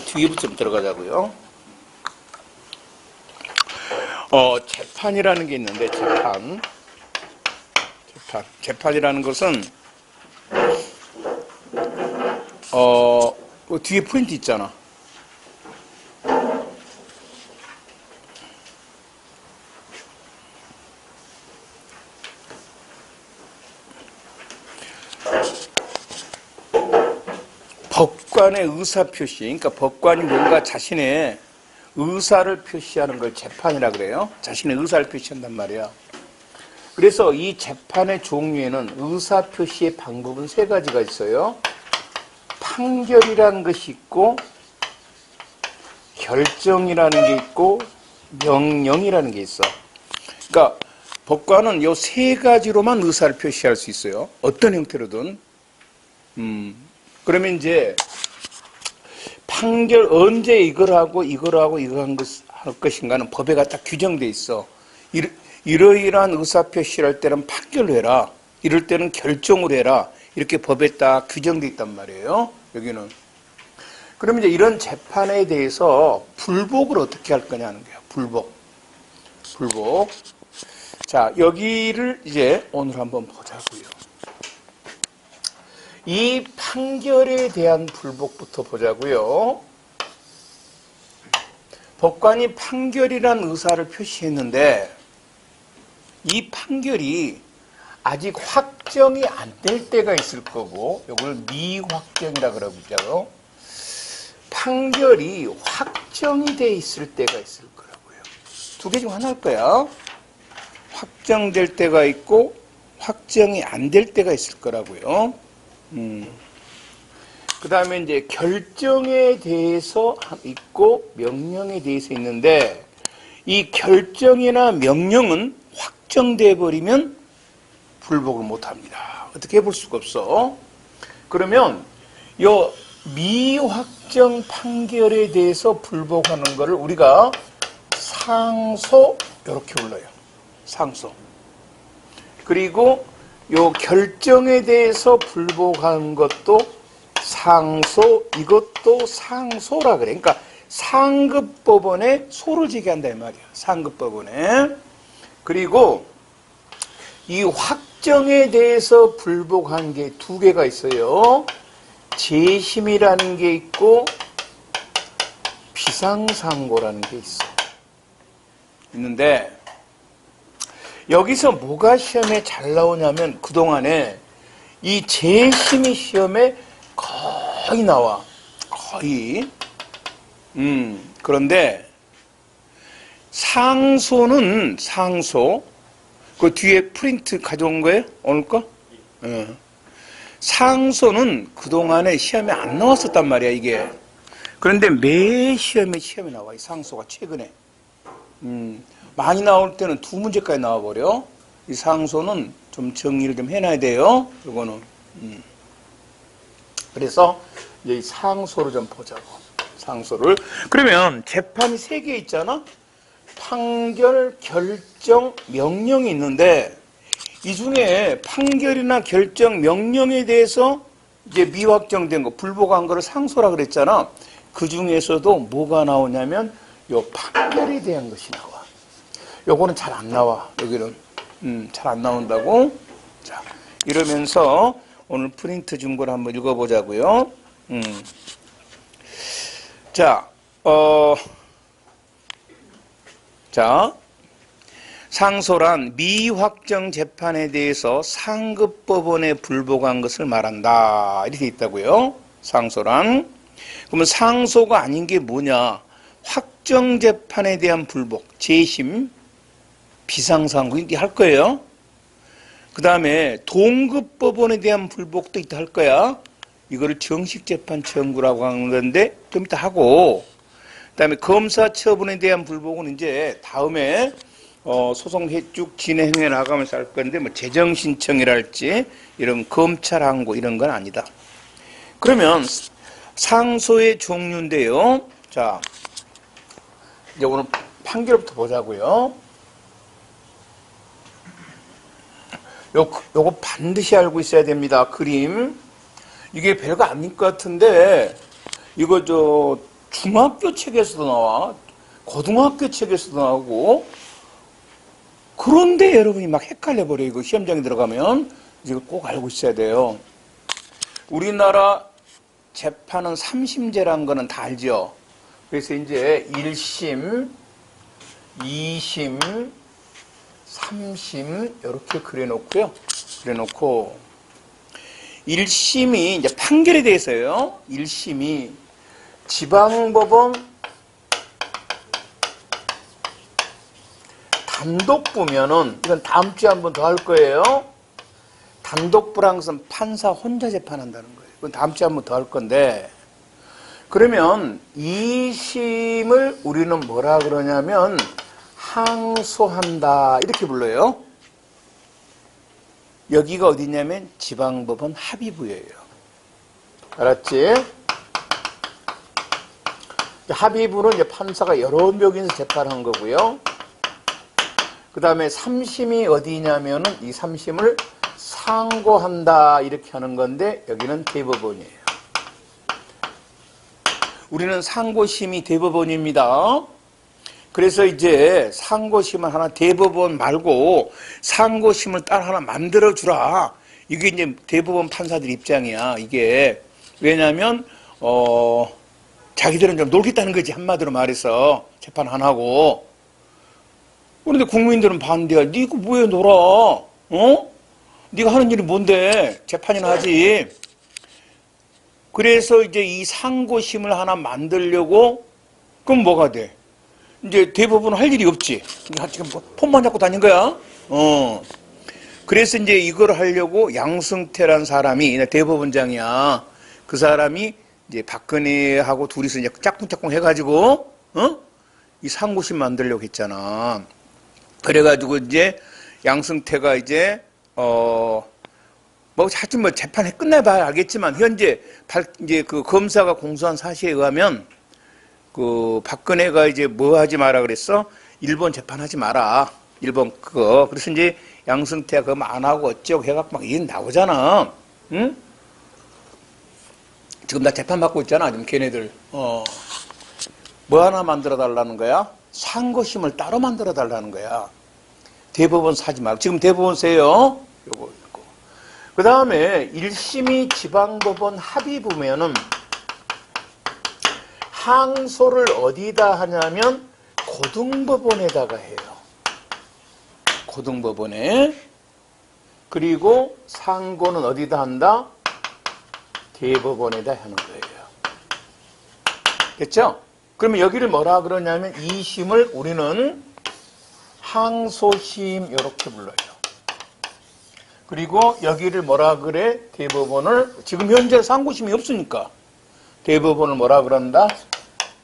뒤부터 좀 들어가자고요. 재판이라는 게 있는데, 재판이라는 것은, 그 뒤에 프린트 있잖아. 법관의 의사표시, 그러니까 법관이 뭔가 자신의 의사를 표시하는 걸 재판이라 그래요. 자신의 의사를 표시한단 말이야. 그래서 이 재판의 종류에는 의사표시의 방법은 세 가지가 있어요. 판결이라는 것이 있고, 결정이라는 게 있고, 명령이라는 게 있어. 그러니까 법관은 이 세 가지로만 의사를 표시할 수 있어요. 어떤 형태로든. 그러면 이제 판결 언제 이걸 하고 이거 할 것인가는 법에 딱 규정돼 있어. 이러이러한 의사표시를 할 때는 판결로 해라. 이럴 때는 결정을 해라. 이렇게 법에 딱 규정돼 있단 말이에요. 여기는. 그러면 이제 이런 재판에 대해서 불복을 어떻게 할 거냐는 거예요. 불복. 자, 여기를 이제 오늘 한번 보자고요. 이 판결에 대한 불복부터 보자고요. 법관이 판결이란 의사를 표시했는데 이 판결이 아직 확정이 안 될 때가 있을 거고, 이걸 미확정이라 그러죠. 판결이 확정이 돼 있을 때가 있을 거라고요. 두 개 중 하나일 거야. 확정될 때가 있고 확정이 안 될 때가 있을 거라고요. 그 다음에 이제 결정에 대해서 있고 명령에 대해서 있는데, 이 결정이나 명령은 확정돼 버리면 불복을 못 합니다. 어떻게 해볼 수가 없어. 그러면 요 미확정 판결에 대해서 불복하는 것을 우리가 상소 이렇게 불러요. 상소. 그리고 요 결정에 대해서 불복하는 것도 상소, 이것도 상소라 그래. 그러니까 상급법원에 소를 지게 한다 이 말이야. 상급법원에. 그리고 이 확정에 대해서 불복한 게 두 개가 있어요. 재심이라는 게 있고 비상상고라는 게 있어. 있는데 여기서 뭐가 시험에 잘 나오냐면, 그동안에 이 재심이 시험에 거의 나와. 거의. 그런데 상소는 그 뒤에 프린트 가져온 거예요? 오늘 거? 상소는 그동안에 시험에 안 나왔었단 말이야, 이게. 그런데 매 시험에 나와, 이 상소가 최근에. 많이 나올 때는 두 문제까지 나와버려. 이 상소는 좀 정리를 좀 해놔야 돼요. 이거는. 그래서 이제 이 상소를 좀 보자고. 상소를. 그러면 재판이 세 개 있잖아? 판결, 결정, 명령이 있는데, 이 중에 판결이나 결정, 명령에 대해서 이제 미확정된 거, 불복한 거를 상소라 그랬잖아. 그 중에서도 뭐가 나오냐면, 요 판결에 대한 것이 나와. 요거는 잘 안 나와. 여기는 잘 안 나온다고. 자, 이러면서 오늘 프린트 준 걸 한번 읽어보자고요. 자, 상소란 미확정 재판에 대해서 상급법원에 불복한 것을 말한다. 이렇게 있다고요. 상소란. 그러면 상소가 아닌 게 뭐냐? 확정 재판에 대한 불복, 재심, 비상상고 이렇게 할 거예요. 그 다음에 동급법원에 대한 불복도 있다 할 거야. 이거를 정식재판 청구라고 하는 건데 좀 이따 하고, 그 다음에 검사처분에 대한 불복은 이제 다음에 소송 쭉 진행해 나가면서 할 건데, 뭐 재정신청이랄지 이런 검찰 항고 이런 건 아니다. 그러면 상소의 종류인데요. 자, 이제 오늘 판결부터 보자고요. 요거 반드시 알고 있어야 됩니다. 그림. 이게 별거 아닐 것 같은데, 이거 중학교 책에서도 나와, 고등학교 책에서도 나오고, 그런데 여러분이 막 헷갈려 버려요. 이거 시험장에 들어가면. 이거 꼭 알고 있어야 돼요. 우리나라 재판은 3심제라는 거는 다 알죠. 그래서 이제 1심, 2심, 3심 이렇게 그려놓고요. 그래놓고 1심이 이제 판결에 대해서요. 1심이 지방법원 단독부면은, 이건 다음 주에 한 번 더 할 거예요. 단독부란 것은 판사 혼자 재판한다는 거예요. 이건 다음 주에 한 번 더 할 건데, 그러면 2심을 우리는 뭐라 그러냐면 항소한다 이렇게 불러요. 여기가 어디냐면 지방법원 합의부예요. 알았지? 합의부는 이제 판사가 여러 명이서 재판한 거고요. 그 다음에 3심이 어디냐면은 이 3심을 상고한다 이렇게 하는 건데, 여기는 대법원이에요. 우리는 상고심이 대법원입니다. 그래서 이제 상고심을 하나, 대법원 말고 상고심을 따로 하나 만들어 주라. 이게 이제 대법원 판사들 입장이야. 이게 왜냐하면 자기들은 좀 놀겠다는 거지, 한마디로 말해서. 재판 안 하고. 그런데 국민들은 반대야. 니가 뭐해 놀아? 네가 하는 일이 뭔데? 재판이나 하지. 그래서 이제 이 상고심을 하나 만들려고, 그럼 뭐가 돼? 이제 대법원은 할 일이 없지. 지금 폰만 잡고 다닌 거야. 그래서 이제 이걸 하려고 양승태란 사람이, 대법원장이야. 그 사람이 이제 박근혜하고 둘이서 이제 짝꿍짝꿍 해가지고, 이 상고심 만들려고 했잖아. 그래가지고 이제 양승태가 이제, 하여튼 재판이 끝나봐야 알겠지만, 현재 이제 그 검사가 공소한 사실에 의하면, 그 박근혜가 이제 뭐 하지 마라 그랬어? 일본 재판하지 마라. 일본 그거. 그래서 이제 양승태가 그거 안 하고 어쩌고 해갖고 막 이게 나오잖아. 응? 지금 나 재판 받고 있잖아. 지금 걔네들. 뭐 하나 만들어 달라는 거야? 상고심을 따로 만들어 달라는 거야. 대법원 사지 말고. 지금 대법원 세요. 요거. 그 다음에 1심이 지방법원 합의부면은 항소를 어디다 하냐면 고등법원에다가 해요. 고등법원에. 그리고 상고는 어디다 한다? 대법원에다 하는 거예요. 됐죠? 그러면 여기를 뭐라 그러냐면 2심을 우리는 항소심 이렇게 불러요. 그리고 여기를 뭐라 그래? 대법원을, 지금 현재 상고심이 없으니까 대법원을 뭐라 그런다?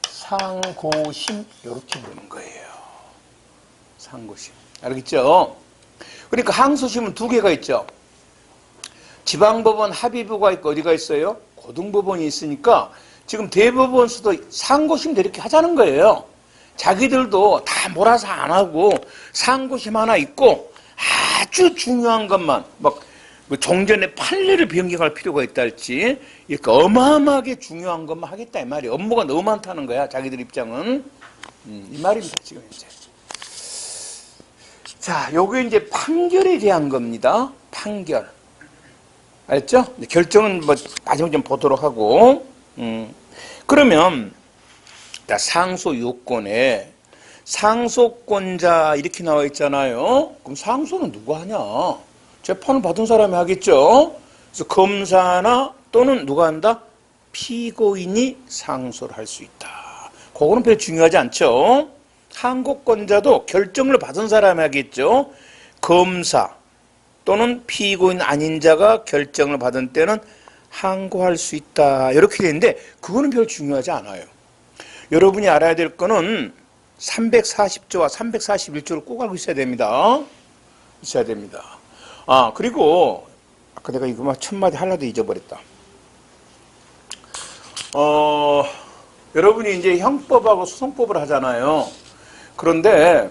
상고심 이렇게 부르는 거예요. 상고심. 알겠죠? 그러니까 항소심은 두 개가 있죠. 지방법원 합의부가 있고 어디가 있어요? 고등법원이 있으니까 지금 대법원에서도 상고심도 이렇게 하자는 거예요. 자기들도 다 몰아서 안 하고 상고심 하나 있고 아주 중요한 것만, 막 종전의 판례를 변경할 필요가 있다 할지 이렇게 어마어마하게 중요한 것만 하겠다 이 말이에요. 업무가 너무 많다는 거야, 자기들 입장은. 이 말입니다, 지금 이제. 자, 요게 이제 판결에 대한 겁니다. 판결. 알겠죠? 결정은 마지막에 좀 보도록 하고. 그러면 상소 요건에 상소권자 이렇게 나와 있잖아요. 그럼 상소는 누가 하냐? 재판을 받은 사람이 하겠죠. 그래서 검사나 또는 누가 한다? 피고인이 상소를 할 수 있다. 그거는 별로 중요하지 않죠. 항고권자도 결정을 받은 사람이 하겠죠. 검사 또는 피고인 아닌 자가 결정을 받은 때는 항고할 수 있다. 이렇게 되는데 그거는 별로 중요하지 않아요. 여러분이 알아야 될 거는 340조와 341조를 꼭 알고 있어야 됩니다. 있어야 됩니다. 그리고 아까 내가 이거 첫마디 하려도 잊어버렸다. 여러분이 이제 형법하고 소송법을 하잖아요. 그런데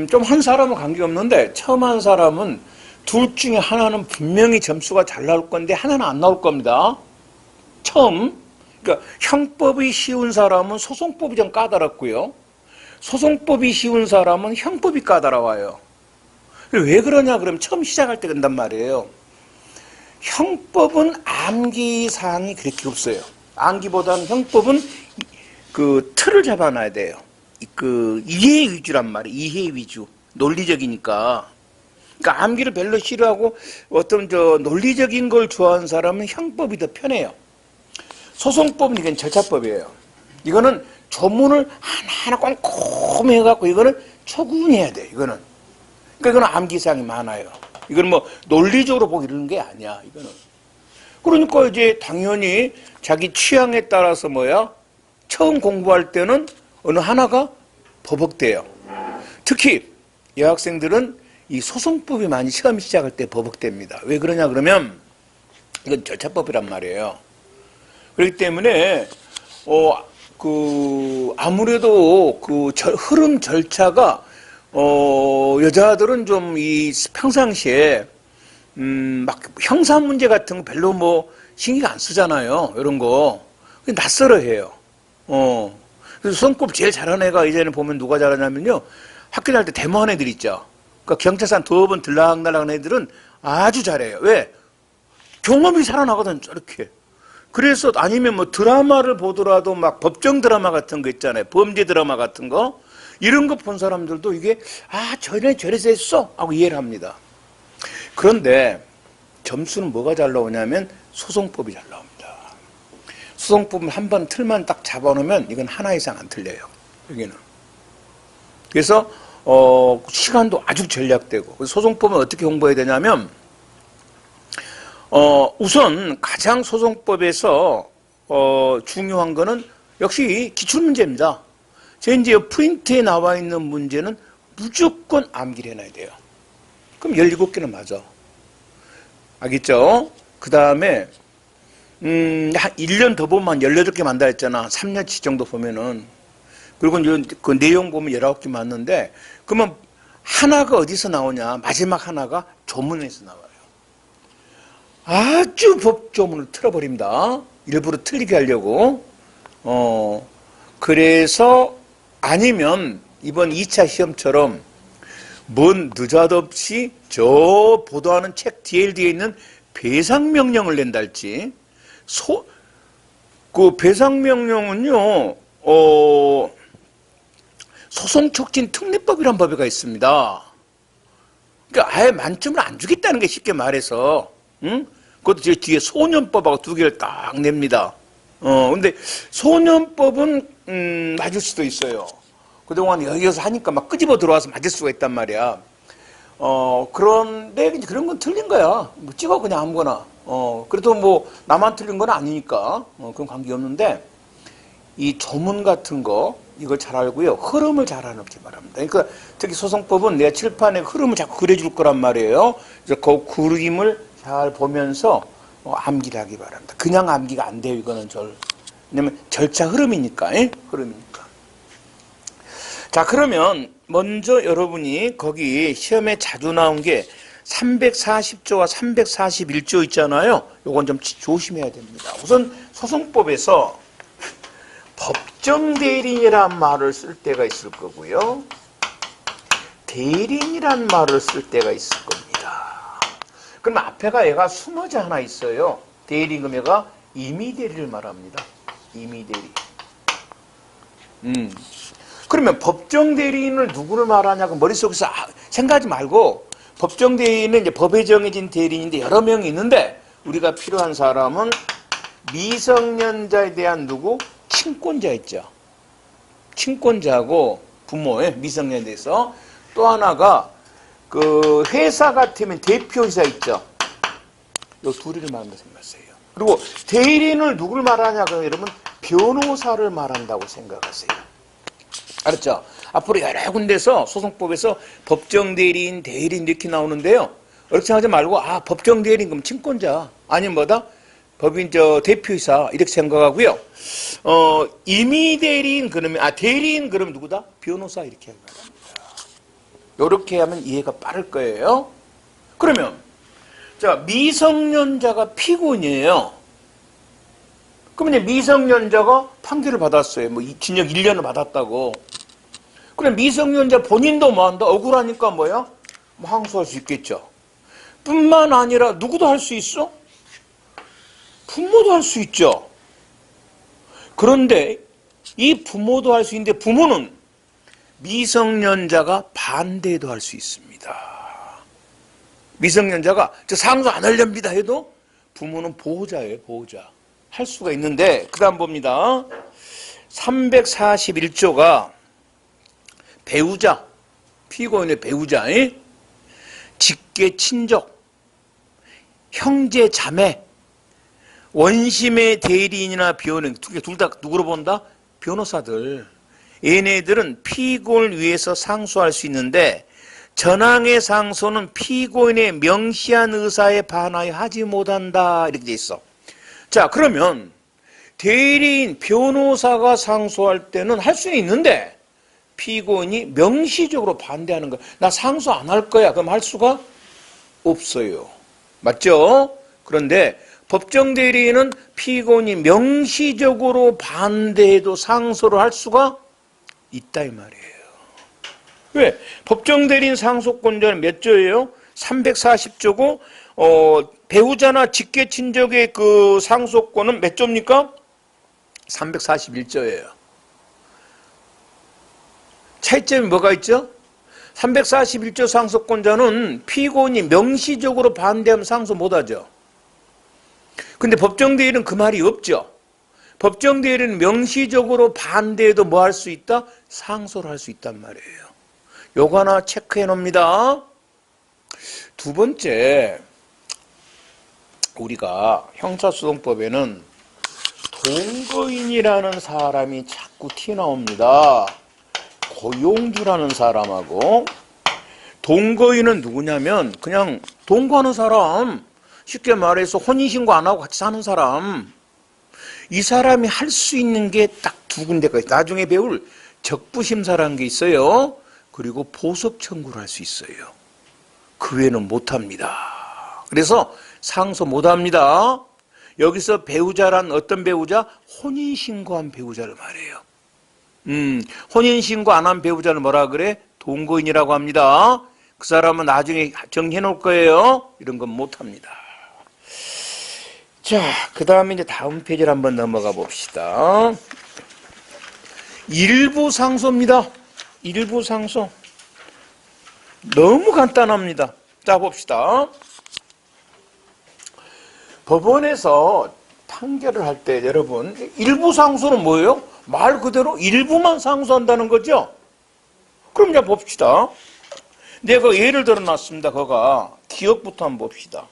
좀 한 사람은 관계없는데 처음 한 사람은 둘 중에 하나는 분명히 점수가 잘 나올 건데 하나는 안 나올 겁니다. 처음. 그러니까 형법이 쉬운 사람은 소송법이 좀 까다롭고요. 소송법이 쉬운 사람은 형법이 까다로워요. 왜 그러냐 그러면 처음 시작할 때 그런단 말이에요. 형법은 암기 사항이 그렇게 없어요. 암기보다는 형법은 그 틀을 잡아놔야 돼요. 그 이해 위주란 말이에요. 이해 위주. 논리적이니까. 그러니까 암기를 별로 싫어하고 어떤 논리적인 걸 좋아하는 사람은 형법이 더 편해요. 소송법은 이건 절차법이에요. 이거는 조문을 하나하나 꼼꼼히 해갖고 이거는 초군해야 돼. 이거는. 그러니까 이거는 암기사항이 많아요. 이건 뭐 논리적으로 보기 이러는 게 아니야. 이거는. 그러니까 이제 당연히 자기 취향에 따라서 처음 공부할 때는 어느 하나가 버벅대요. 특히 여학생들은 이 소송법이 많이 시험 시작할 때 버벅댑니다. 왜 그러냐 그러면 이건 절차법이란 말이에요. 그렇기 때문에 아무래도 흐름 절차가 여자들은 좀 이 평상시에 막 형사 문제 같은 거 별로 신경 안 쓰잖아요. 이런 거 낯설어 해요. 그래서 소송법 제일 잘하는 애가 이제는 보면 누가 잘하냐면요. 학교 다닐 때 데모한 애들 있죠. 그러니까 경찰서 한 2번 들락날락한 애들은 아주 잘해요. 왜? 경험이 살아나거든, 저렇게. 그래서 아니면 드라마를 보더라도 막 법정 드라마 같은 거 있잖아요. 범죄 드라마 같은 거. 이런 거 본 사람들도 이게 저래서 했어 하고 이해를 합니다. 그런데 점수는 뭐가 잘 나오냐면 소송법이 잘 나옵니다. 소송법은 한 번 틀만 딱 잡아놓으면 이건 하나 이상 안 틀려요. 여기는. 그래서 시간도 아주 절약되고. 소송법은 어떻게 공부해야 되냐면 우선 가장 소송법에서 중요한 거는 역시 기출문제입니다. 제 이제 프린트에 나와 있는 문제는 무조건 암기를 해놔야 돼요. 그럼 17개는 맞아. 알겠죠? 그 다음에 한 1년 더 보면 18개 만다 했잖아. 3년치 정도 보면은. 그리고 그 내용 보면 19개 맞는데 그러면 하나가 어디서 나오냐? 마지막 하나가 조문에서 나와요. 아주 법조문을 틀어버립니다. 일부러 틀리게 하려고. 그래서 아니면 이번 2차 시험처럼 뭔 느닷없이 저 보도하는 책 뒤에 있는 배상명령을 낸다 할지. 그 배상명령은요, 소송촉진특례법이라는 법이 있습니다. 그러니까 아예 만점을 안 주겠다는 게 쉽게 말해서, 응? 그것도 제 뒤에 소년법하고 2개를 딱 냅니다. 근데 소년법은 맞을 수도 있어요. 그동안 여기서 하니까 막 끄집어 들어와서 맞을 수가 있단 말이야. 그런데 이제 그런 건 틀린 거야. 찍어 그냥 아무거나. 그래도 나만 틀린 건 아니니까. 그런 관계 없는데 이 조문 같은 거 이걸 잘 알고요. 흐름을 잘 하는 게 바랍니다. 그러니까 특히 소송법은 내 칠판에 흐름을 자꾸 그려줄 거란 말이에요. 그래서 그 그림을 잘 보면서 암기를 하기 바랍니다. 그냥 암기가 안 돼요. 이거는 왜냐면 절차 흐름이니까. 흐름이니까. 자, 그러면 먼저 여러분이 거기 시험에 자주 나온 게 340조와 341조 있잖아요. 요건 좀 조심해야 됩니다. 우선 소송법에서 법정대리인이란 말을 쓸 때가 있을 거고요. 대리인이란 말을 쓸 때가 있을 겁니다. 그럼 앞에가 얘가 숨어져 하나 있어요. 대리인 그럼 얘가 임의대리를 말합니다. 임의대리. 그러면 법정대리인을 누구를 말하냐고 머릿속에서 생각하지 말고 법정대리인은 이제 법에 정해진 대리인인데 여러 명이 있는데 우리가 필요한 사람은 미성년자에 대한 친권자 있죠. 친권자하고 부모의 미성년에 대해서 또 하나가 그 회사 같으면 대표이사 있죠. 요 둘이를 말한다고 생각하세요. 그리고 대리인을 누굴 말하냐 그러면 여러분 변호사를 말한다고 생각하세요. 알았죠? 앞으로 여러 군데서 소송법에서 법정대리인, 대리인 이렇게 나오는데요. 이렇게 생각하지 말고 법정대리인 그럼 친권자 아니면 법인 대표이사 이렇게 생각하고요. 임의대리인 그러면 대리인 그러면 누구다? 변호사 이렇게 합니다. 이렇게 하면 이해가 빠를 거예요. 그러면 미성년자가 피고인이에요. 그러면 이제 미성년자가 판결을 받았어요. 뭐 징역 1년을 받았다고. 그럼 미성년자 본인도 뭐 한다? 억울하니까 뭐야? 뭐 항소할 수 있겠죠. 뿐만 아니라 누구도 할 수 있어? 부모도 할 수 있죠. 그런데 이 부모도 할 수 있는데 부모는 미성년자가 반대도 할 수 있습니다. 미성년자가 저 상소 안 하렵니다 해도 부모는 보호자예요. 보호자. 할 수가 있는데 그 다음 봅니다. 341조가 배우자, 피고인의 배우자, 직계 친족, 형제 자매, 원심의 대리인이나 변호인, 둘 다 누구로 본다? 변호사들. 얘네들은 피고인을 위해서 상소할 수 있는데 전항의 상소는 피고인의 명시한 의사에 반하여 하지 못한다 이렇게 돼 있어. 자, 그러면 대리인, 변호사가 상소할 때는 할 수는 있는데 피고인이 명시적으로 반대하는 거야. 나 상소 안 할 거야. 그럼 할 수가 없어요. 맞죠? 그런데 법정 대리인은 피고인이 명시적으로 반대해도 상소를 할 수가 있다 이 말이에요. 왜? 법정 대리인 상소권자는 몇 조예요? 340조고 배우자나 직계 친족의 그 상소권은 몇 조입니까? 341조예요. 차이점이 뭐가 있죠? 341조 상소권자는 피고인이 명시적으로 반대하면 상소 못하죠. 근데 법정 대리인은 그 말이 없죠. 법정 대리인은 명시적으로 반대해도 뭐 할 수 있다? 상소를 할 수 있단 말이에요. 요거 하나 체크해 놓습니다. 두 번째, 우리가 형사소송법에는 동거인이라는 사람이 자꾸 튀어나옵니다. 고용주라는 사람하고, 동거인은 누구냐면 그냥 동거하는 사람, 쉽게 말해서 혼인신고 안 하고 같이 사는 사람, 이 사람이 할 수 있는 게 딱 두 군데가 있어요. 나중에 배울 적부심사라는 게 있어요. 그리고 보석 청구를 할 수 있어요. 그 외에는 못합니다. 그래서 상소 못합니다. 여기서 배우자란 어떤 배우자? 혼인신고한 배우자를 말해요. 혼인신고 안 한 배우자를 뭐라 그래? 동거인이라고 합니다. 그 사람은 나중에 정리해 놓을 거예요. 이런 건 못합니다. 자, 그 다음에 이제 다음 페이지를 한번 넘어가 봅시다. 일부 상소입니다. 일부 상소. 너무 간단합니다. 자, 봅시다. 법원에서 판결을 할 때 여러분, 일부 상소는 뭐예요? 말 그대로 일부만 상소한다는 거죠? 그럼 이제 봅시다. 내가 예를 들어 놨습니다. 그거 기억부터 한번 봅시다.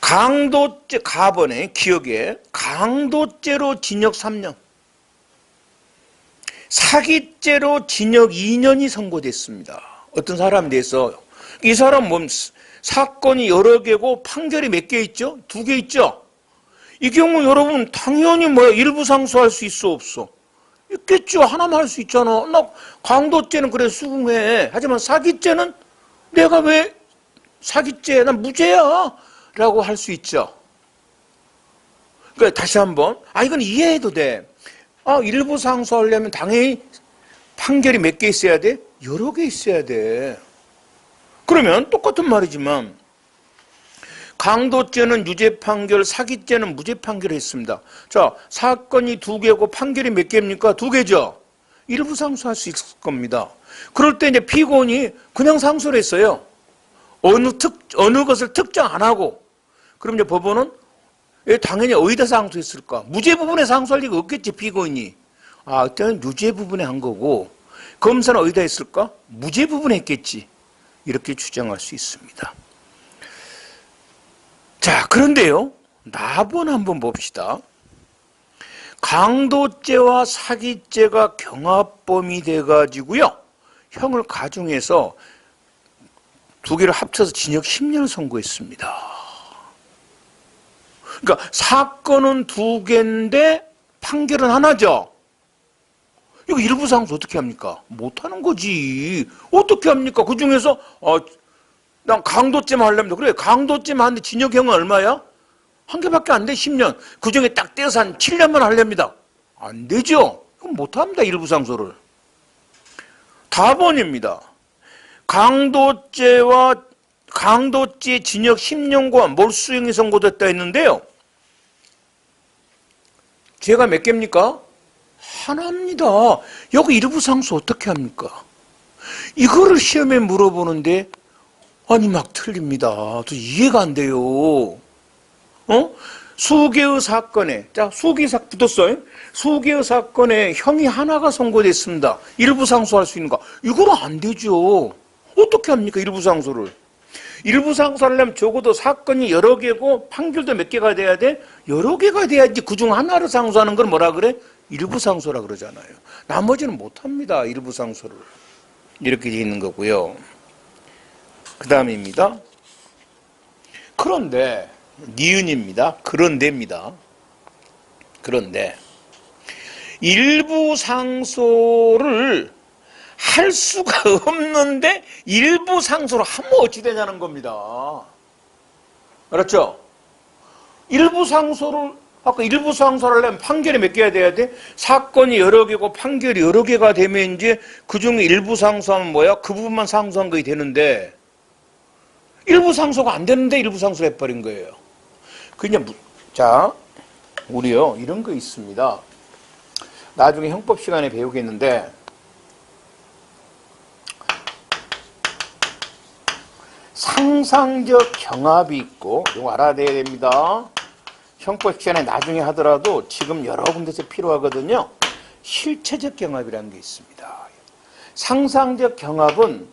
강도죄, 가번에 기억에 강도죄로 징역 3년, 사기죄로 징역 2년이 선고됐습니다. 어떤 사람에 대해서. 이 사람 뭐 사건이 여러 개고 판결이 몇 개 있죠? 2개 있죠? 이 경우 여러분 당연히 뭐야 일부 상소할 수 있어 없어? 있겠죠. 하나만 할 수 있잖아. 나 강도죄는 그래 수긍해. 하지만 사기죄는 내가 왜 사기죄 난 무죄야 라고 할 수 있죠. 그러니까 다시 한번 이건 이해해도 돼. 일부 상소하려면 당연히 판결이 몇 개 있어야 돼? 여러 개 있어야 돼. 그러면 똑같은 말이지만 강도죄는 유죄 판결, 사기죄는 무죄 판결을 했습니다. 자, 사건이 2개고 판결이 몇 개입니까? 2개죠. 일부 상소할 수 있을 겁니다. 그럴 때 이제 피고인이 그냥 상소를 했어요. 어느 것을 특정 안 하고. 그럼 이제 법원은 당연히 어디다 상소했을까? 무죄 부분에 상소할 리가 없겠지, 피고인이. 그때는 유죄 부분에 한 거고, 검사는 어디다 했을까? 무죄 부분에 했겠지. 이렇게 추정할 수 있습니다. 자, 그런데요, 나번 한번 봅시다. 강도죄와 사기죄가 경합범이 돼가지고요, 형을 가중해서 2개를 합쳐서 징역 10년을 선고했습니다. 그러니까 사건은 2개인데 판결은 하나죠. 이거 일부 상소 어떻게 합니까? 못하는 거지. 어떻게 합니까? 그 중에서 난 강도죄만 하려면 그래. 강도죄만 하는데 징역형은 얼마야? 한 개밖에 안 돼, 10년. 그 중에 딱 떼어서 한 7년만 하렵니다. 안 되죠. 그럼 못합니다, 일부 상소를. 답원입니다. 강도죄 징역 10년과 몰수형이 선고됐다 했는데요. 죄가 몇 개입니까? 하나입니다. 여기 일부 상소 어떻게 합니까? 이거를 시험에 물어보는데 아니 막 틀립니다. 저 이해가 안 돼요. 수개의 사건에, 자, 수개 붙었어요. 수개의 사건에 형이 하나가 선고됐습니다. 일부 상소할 수 있는가? 이거는 안 되죠. 어떻게 합니까? 일부 상소를. 일부 상소하려면 적어도 사건이 여러 개고 판결도 몇 개가 돼야 돼? 여러 개가 돼야지. 그중 하나를 상소하는 걸 뭐라 그래? 일부 상소라 그러잖아요. 나머지는 못합니다. 일부 상소를. 이렇게 돼 있는 거고요. 그 다음입니다. 그런데 니은입니다. 그런데입니다. 그런데 일부 상소를 할 수가 없는데 일부 상소를 하면 어찌 되냐는 겁니다. 알았죠? 일부 상소를 아까 일부 상소를 하려면 판결이 몇 개가 돼야 돼? 사건이 여러 개고 판결이 여러 개가 되면 이제 그중에 일부 상소하면 뭐야? 그 부분만 상소한 거이 되는데 일부 상소가 안 되는데 일부 상소를 해버린 거예요. 그냥 자, 우리요 이런 거 있습니다. 나중에 형법 시간에 배우겠는데 상상적 경합이 있고 이거 알아야 됩니다. 형법 시간에 나중에 하더라도 지금 여러 군데서 필요하거든요. 실체적 경합이라는 게 있습니다. 상상적 경합은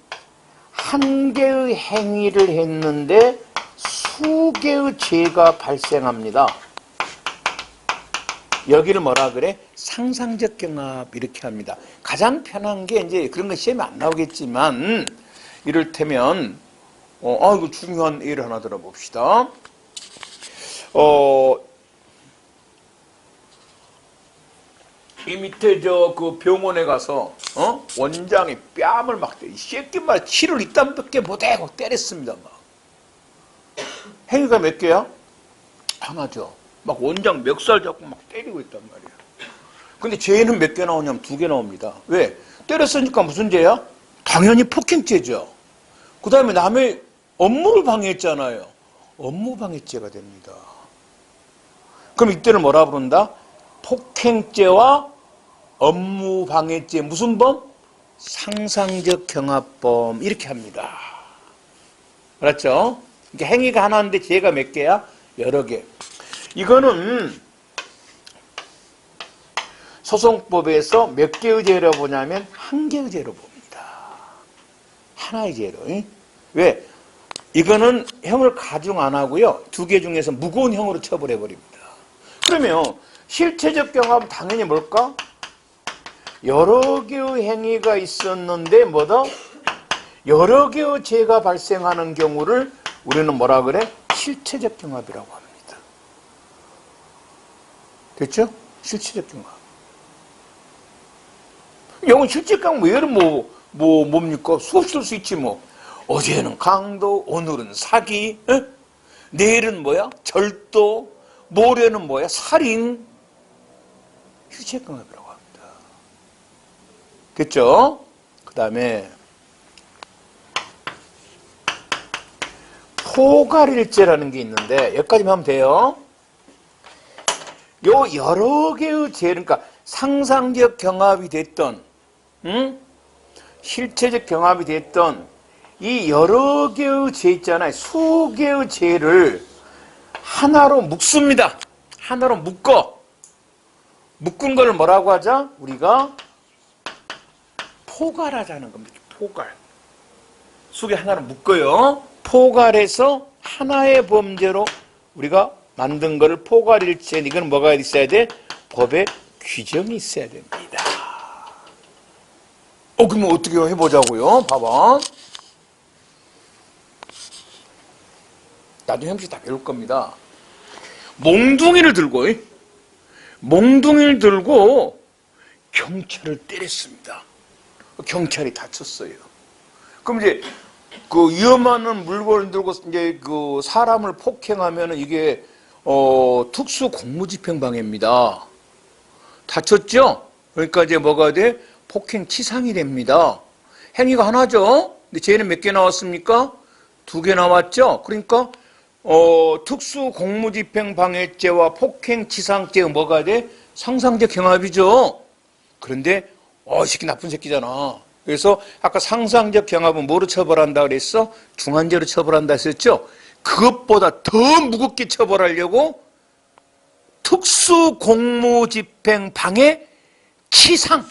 한 개의 행위를 했는데 수개의 죄가 발생합니다. 여기를 뭐라 그래? 상상적 경합 이렇게 합니다. 가장 편한 게 이제 그런 거 시험에 안 나오겠지만 이를테면 이거 중요한 예를 하나 들어봅시다. 이 밑에 그 병원에 가서 원장이 뺨을 막 이 새끼만 치를 이딴밖에 못하고 때렸습니다. 막 행위가 몇 개야? 하나죠. 막 원장 멱살 잡고 막 때리고 있단 말이야. 근데 죄는 몇 개 나오냐면 2개 나옵니다. 왜? 때렸으니까 무슨 죄야? 당연히 폭행죄죠. 그 다음에 남의 업무를 방해했잖아요. 업무방해죄가 됩니다. 그럼 이때는 뭐라 부른다? 폭행죄와 업무방해죄 무슨 범? 상상적 경합범 이렇게 합니다. 알았죠? 이게 행위가 하나인데 죄가 몇 개야? 여러 개. 이거는 소송법에서 몇 개의 죄로 보냐면 한 개의 죄로 봅니다. 하나의 죄로. 왜? 이거는 형을 가중 안 하고요. 2개 중에서 무거운 형으로 처벌해 버립니다. 그러면 실체적 경합은 당연히 뭘까? 여러 개의 행위가 있었는데 뭐다? 여러 개의 죄가 발생하는 경우를 우리는 뭐라 그래? 실체적 경합이라고 합니다. 됐죠? 실체적 경합. 영어 실체적 경합 얘는 뭡니까? 수없이 쓸 수 있지 뭐. 어제는 강도, 오늘은 사기, 내일은 뭐야? 절도, 모레는 뭐야? 살인. 실체적 경합이라고 합니다. 됐죠? 그 다음에 포괄일죄라는 게 있는데 여기까지만 하면 돼요. 요 여러 개의 죄, 그러니까 상상적 경합이 됐던 실체적 경합이 됐던 이 여러 개의 죄 있잖아요. 수개의 죄를 하나로 묶습니다. 하나로 묶어. 묶은 걸 뭐라고 하자? 우리가 포괄하자는 겁니다. 포괄. 수개 하나로 묶어요. 포괄해서 하나의 범죄로 우리가 만든 거를 포괄일죄. 이건 뭐가 있어야 돼? 법에 규정이 있어야 됩니다. 그러면 어떻게 해보자고요? 봐봐. 나중에 형식 다 배울 겁니다. 몽둥이를 들고 경찰을 때렸습니다. 경찰이 다쳤어요. 그럼 이제 그 위험한 물건을 들고 이제 그 사람을 폭행하면은 이게 특수 공무집행방해입니다. 다쳤죠? 그러니까 이제 뭐가 돼? 폭행치상이 됩니다. 행위가 하나죠? 근데 죄는 몇 개 나왔습니까? 2개 나왔죠? 그러니까 특수 공무집행방해죄와 폭행치상죄가 뭐가 돼? 상상적 경합이죠. 그런데 이 새끼 나쁜 새끼잖아. 그래서 아까 상상적 경합은 뭐로 처벌한다 그랬어? 중한죄로 처벌한다 했었죠? 그것보다 더 무겁게 처벌하려고 특수 공무집행 방해 치상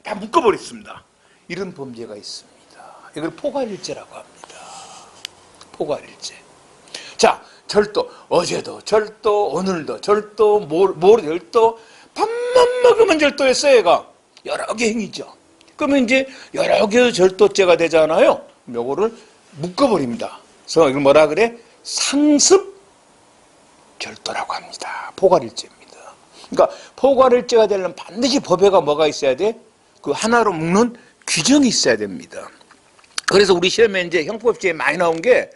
다 묶어버렸습니다. 이런 범죄가 있습니다. 이걸 포괄일죄라고 합니다. 포괄일죄. 자, 절도. 어제도 절도, 오늘도 절도, 모레 절도. 밥만 먹으면 절도했어요, 얘가. 여러 개 행위죠. 그러면 이제 여러 개 절도죄가 되잖아요. 요거를 묶어버립니다. 그래서 이걸 뭐라 그래? 상습 절도라고 합니다. 포괄일죄입니다. 그러니까 포괄일죄가 되려면 반드시 법에가 뭐가 있어야 돼? 그 하나로 묶는 규정이 있어야 됩니다. 그래서 우리 시험에 이제 형법제에 많이 나온 게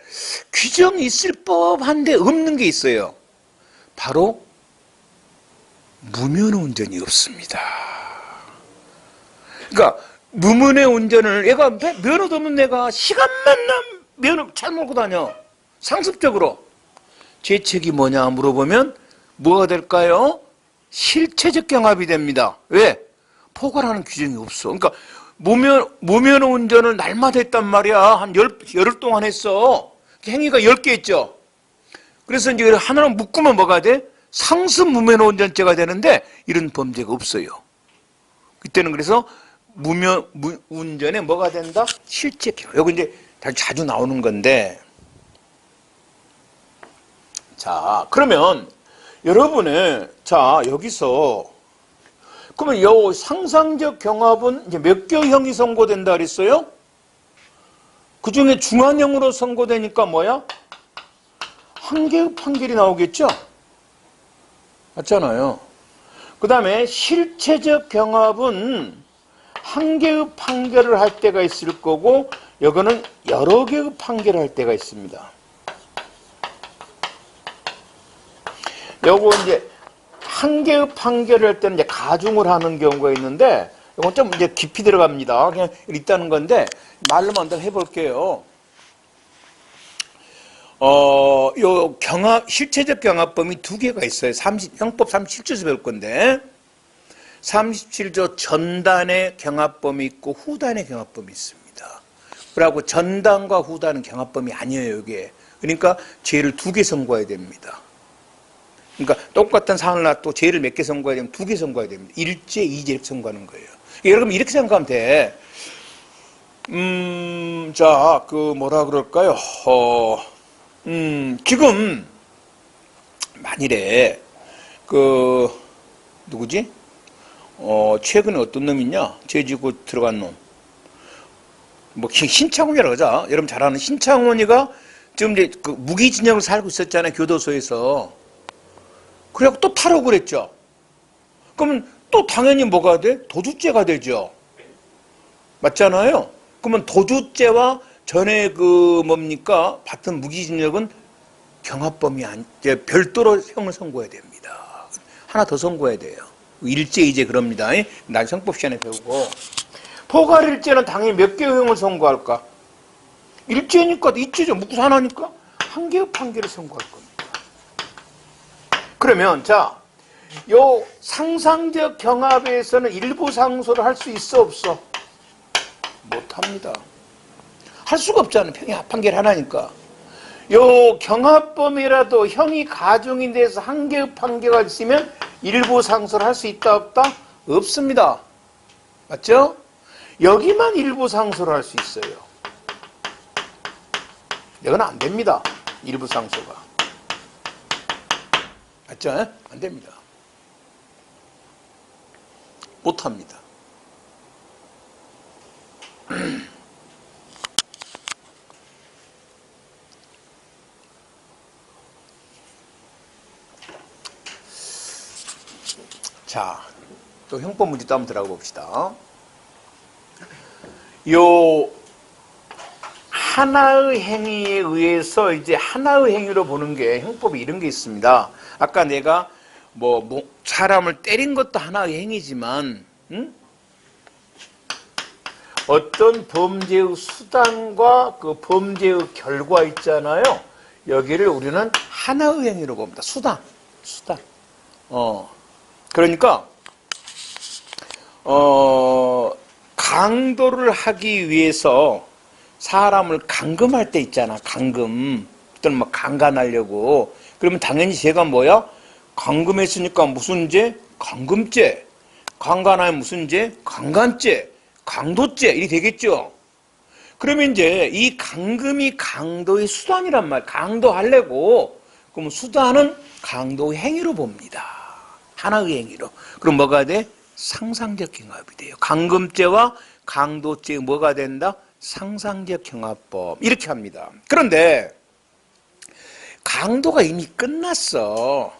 규정이 있을 법한데 없는 게 있어요. 바로 무면허 운전이 없습니다. 그러니까 무면허 운전을 얘가 면허도 없는 애가 시간만 나면 면허 잘 몰고 다녀. 상습적으로. 죄책이 뭐냐 물어보면 뭐가 될까요? 실체적 경합이 됩니다. 왜? 포괄하는 규정이 없어. 그러니까 무면허 운전을 날마다 했단 말이야. 한 열흘 동안 했어. 행위가 10개 있죠. 그래서 이제 하나로 묶으면 뭐가 돼? 상습 무면허 운전죄가 되는데 이런 범죄가 없어요. 그때는 그래서 운전에 뭐가 된다? 실체 경합. 여기 이제 자주 나오는 건데. 자, 그러면 여러분의 여기서 그러면 요 상상적 경합은 이제 몇 개형이 선고된다 그랬어요? 그 중에 중한형으로 선고되니까 뭐야? 한 개의 판결이 나오겠죠? 맞잖아요. 그 다음에 실체적 경합은 한 개의 판결을 할 때가 있을 거고, 여기는 여러 개의 판결을 할 때가 있습니다. 요거 이제 한 개의 판결을 할 때는 이제 가중을 하는 경우가 있는데, 이건 좀 이제 깊이 들어갑니다. 그냥 있다는 건데, 말로만 한번 해볼게요. 요 실체적 경합범위 2개가 있어요. 형법 37조에서 배울 건데, 37조 전단의 경합범위 있고, 후단의 경합범위 있습니다. 그리고 전단과 후단은 경합범위 아니에요, 이게. 그러니까 죄를 2개 선고해야 됩니다. 그러니까 똑같은 사안을 놔도 죄를 몇 개 선고해야 되면 2개 선고해야 됩니다. 1죄, 2죄 이렇게 선고하는 거예요. 여러분 이렇게 생각하면 돼. 뭐라 그럴까요? 지금 만일에 누구지? 최근에 어떤 놈이냐? 죄지고 들어간 놈. 신창훈이라고 하자. 여러분 잘 아는 신창훈이가 지금 이제 무기징역을 살고 있었잖아요. 교도소에서. 그래갖고 또 탈옥을 했죠. 그러면 또 당연히 뭐가 돼? 도주죄가 되죠. 맞잖아요. 그러면 도주죄와 전에 받은 무기징역은 경합범위 별도로 형을 선고해야 됩니다. 하나 더 선고해야 돼요. 1죄, 2죄 그럽니다. 난 형법 시간에 배우고. 포괄일죄는 당연히 몇 개의 형을 선고할까? 1죄니까 2죄죠. 묶고서 하나니까 한 개의 판결을 선고할 겁니다. 그러면 요 상상적 경합에서는 일부 상소를 할 수 있어 없어? 못합니다. 할 수가 없잖아요. 판결 하나니까. 요 경합범위라도 형이 가중이 돼서 한 개의 판결가 있으면 일부 상소를 할 수 있다 없다? 없습니다. 맞죠? 여기만 일부 상소를 할 수 있어요. 이건 안 됩니다. 일부 상소가. 맞죠? 안 됩니다. 못합니다. 자, 또 형법 문제 또 한번 들어가 봅시다. 하나의 행위에 의해서 이제 하나의 행위로 보는 게 형법에 이런 게 있습니다. 아까 내가 사람을 때린 것도 하나의 행위지만, 응? 어떤 범죄의 수단과 그 범죄의 결과 있잖아요. 여기를 우리는 하나의 행위로 봅니다. 수단. 그러니까 강도를 하기 위해서 사람을 감금할 때 있잖아. 감금. 또는 강간하려고. 그러면 당연히 죄가 뭐야? 감금했으니까 무슨 죄? 감금죄. 강간하면 무슨 죄? 강간죄. 강도죄. 이렇게 되겠죠. 그러면 이제 이 감금이 강도의 수단이란 말. 강도하려고. 그럼 수단은 강도의 행위로 봅니다. 하나의 행위로. 그럼 뭐가 돼? 상상적 경합이 돼요. 감금죄와 강도죄 뭐가 된다? 상상적 경합법. 이렇게 합니다. 그런데 강도가 이미 끝났어.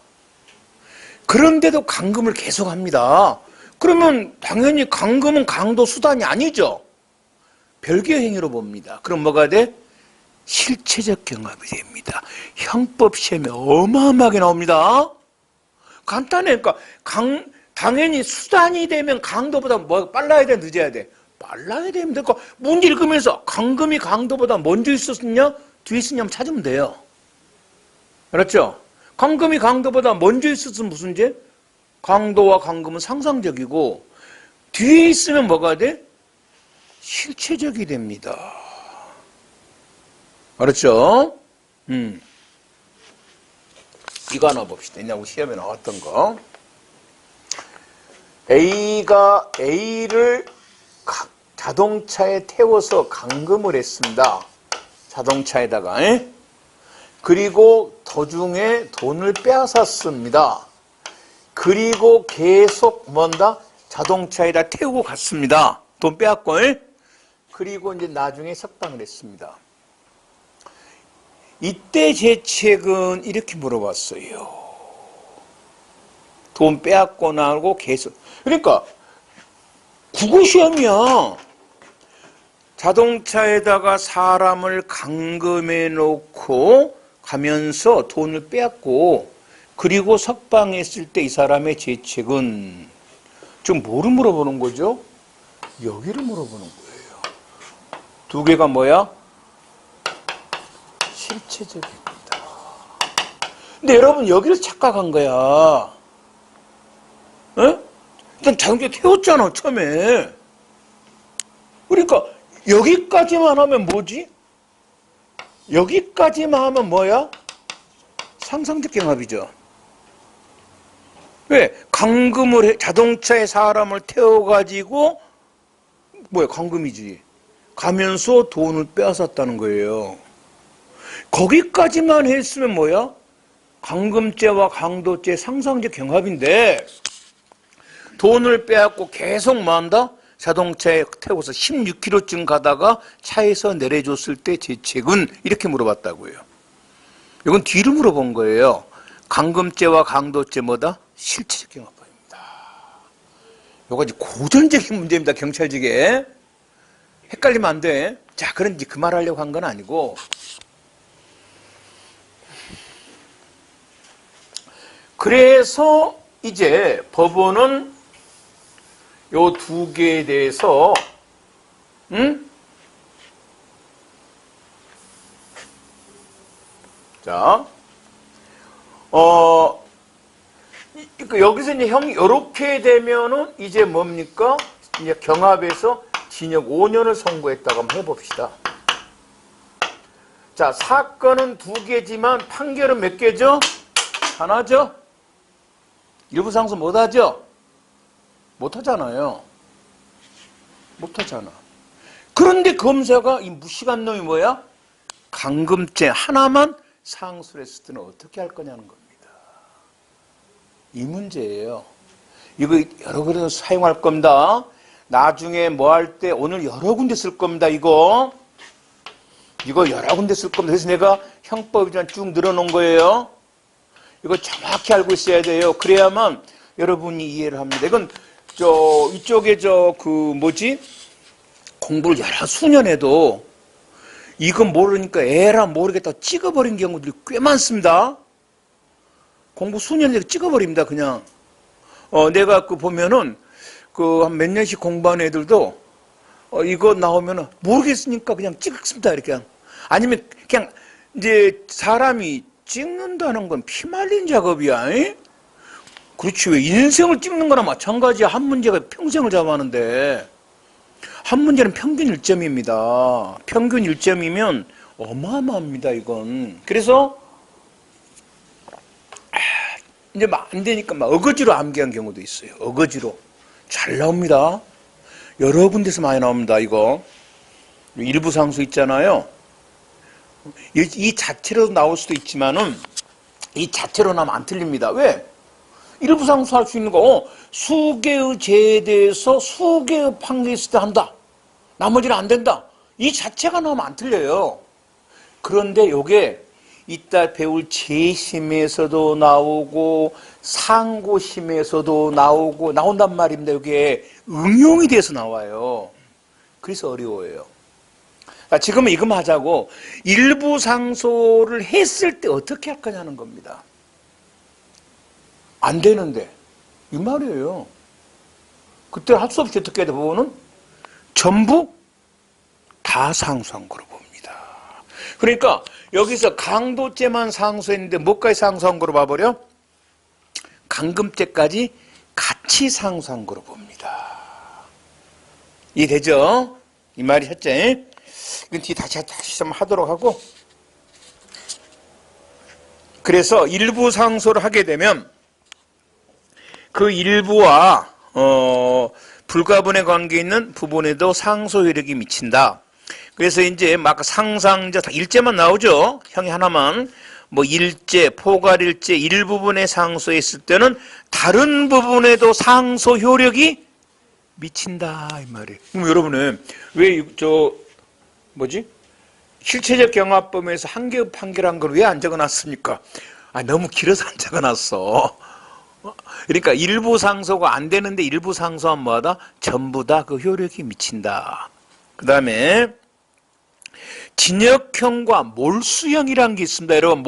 그런데도 감금을 계속합니다. 그러면 당연히 감금은 강도 수단이 아니죠. 별개의 행위로 봅니다. 그럼 뭐가 돼? 실체적 경합이 됩니다. 형법 시험에 어마어마하게 나옵니다. 간단해. 그러니까 당연히 수단이 되면 강도보다 뭐 빨라야 돼, 늦어야 돼? 빨라야 됩니다. 그러니까 문제 읽으면서 감금이 강도보다 먼저 있었냐, 뒤에 있었냐 찾으면 돼요. 그렇죠? 감금이 강도보다 먼저 있었으면 무슨 죄? 강도와 감금은 상상적이고 뒤에 있으면 뭐가 돼? 실체적이 됩니다. 그렇죠? 이거 하나 봅시다. 옛날 우리 시험에 나왔던 거. A가 A를 자동차에 태워서 감금을 했습니다. 자동차에다가. 그리고 도중에 돈을 빼앗았습니다. 그리고 계속 자동차에다 태우고 갔습니다. 돈 빼앗고. 그리고 이제 나중에 석방을 했습니다. 이때 제 책은 이렇게 물어봤어요. 돈 빼앗고 나고 계속. 그러니까 국어시험이야. 자동차에다가 사람을 감금해 놓고 가면서 돈을 빼앗고 그리고 석방했을 때 이 사람의 죄책은 좀 뭐를 물어보는 거죠? 여기를 물어보는 거예요. 두 개가 뭐야? 실체적입니다. 근데 여러분 여기를 착각한 거야. 일단 자동차 태웠잖아 처음에. 그러니까 여기까지만 하면 뭐지? 여기까지만 하면 뭐야? 상상적 경합이죠. 왜? 자동차에 사람을 태워가지고 감금이지. 가면서 돈을 빼앗았다는 거예요. 거기까지만 했으면 뭐야? 감금죄와 강도죄 상상적 경합인데 돈을 빼앗고 계속 자동차에 태워서 16km쯤 가다가 차에서 내려줬을 때 죄책은 이렇게 물어봤다고요. 이건 뒤로 물어본 거예요. 감금죄와 강도죄 실체적 경합법입니다. 이거 이제 고전적인 문제입니다. 경찰직에. 헷갈리면 안 돼. 자, 그런지 그 말 하려고 한 건 아니고. 그래서 이제 법원은 요 두 개에 대해서 자, 여기서 이제 요렇게 되면은 이제 뭡니까? 이제 경합에서 징역 5년을 선고했다고 한번 해봅시다. 자, 사건은 두 개지만 판결은 몇 개죠? 하나죠? 일부 상诉못하죠? 못하잖아요. 못하잖아. 그런데 검사가 이 무식한 놈이 뭐야? 감금죄 하나만 상수를 했을 때는 어떻게 할 거냐는 겁니다. 이 문제예요. 이거 여러 군데 사용할 겁니다. 나중에 뭐 할 때 오늘 여러 군데 쓸 겁니다. 이거 여러 군데 쓸 겁니다. 그래서 내가 형법이랑 쭉 늘어놓은 거예요. 이거 정확히 알고 있어야 돼요. 그래야만 여러분이 이해를 합니다. 이건 이쪽에 공부를 여러 수년 해도 이거 모르니까 에라 모르겠다 찍어버린 경우들이 꽤 많습니다. 공부 수년을 찍어버립니다. 그냥 내가 그 보면은 그 한 몇 년씩 공부한 애들도 이거 나오면은 모르겠으니까 그냥 찍습니다. 이렇게 아니면 그냥 이제 사람이 찍는다는 건 피말린 작업이야. 에? 그렇지. 왜 인생을 찍는 거나 마찬가지야. 한 문제가 평생을 잡아하는데 한 문제는 평균 1점입니다. 평균 1점이면 어마어마합니다. 이건. 그래서 이제 막 안 되니까 막 어거지로 암기한 경우도 있어요. 어거지로. 잘 나옵니다. 여러 군데서 많이 나옵니다. 이거. 일부 상수 있잖아요. 이 자체로 나올 수도 있지만은 이 자체로 나면 안 틀립니다. 왜? 일부 상수 할 수 있는 거, 수개의 제에 대해서 수개의 판결이 있을 때 한다. 나머지는 안 된다. 이 자체가 나오면 안 틀려요. 그런데 요게 이따 배울 재심에서도 나오고 상고심에서도 나온단 말입니다. 이게 응용이 돼서 나와요. 그래서 어려워요. 지금은 이것만 하자고 일부 상소를 했을 때 어떻게 할 거냐는 겁니다. 안 되는데 이 말이에요. 그때 할 수 없이 어떻게 해야 돼? 부분은 전부 다 상수한 거로 봅니다. 그러니까 여기서 강도죄만 상수했는데 뭐까지 상수한 거로 봐버려? 강금죄까지 같이 상수한 거로 봅니다. 이해되죠? 이 말이 했죠? 이건 뒤에 다시 좀 하도록 하고, 그래서 일부 상소를 하게 되면 그 일부와 불가분의 관계 있는 부분에도 상소 효력이 미친다. 그래서 이제 막 상상자 일제만 나오죠. 형이 하나만 뭐 일제, 포괄일제 일부분에 상소했을 때는 다른 부분에도 상소 효력이 미친다 이 말이에요. 그럼 여러분은 왜 실체적 경합범에서 한계의 판결한 걸 왜 안 적어놨습니까? 너무 길어서 안 적어놨어. 그러니까 일부 상소가 안 되는데 일부 상소하면 뭐하다? 전부 다 그 효력이 미친다. 그 다음에 진역형과 몰수형이라는 게 있습니다. 여러분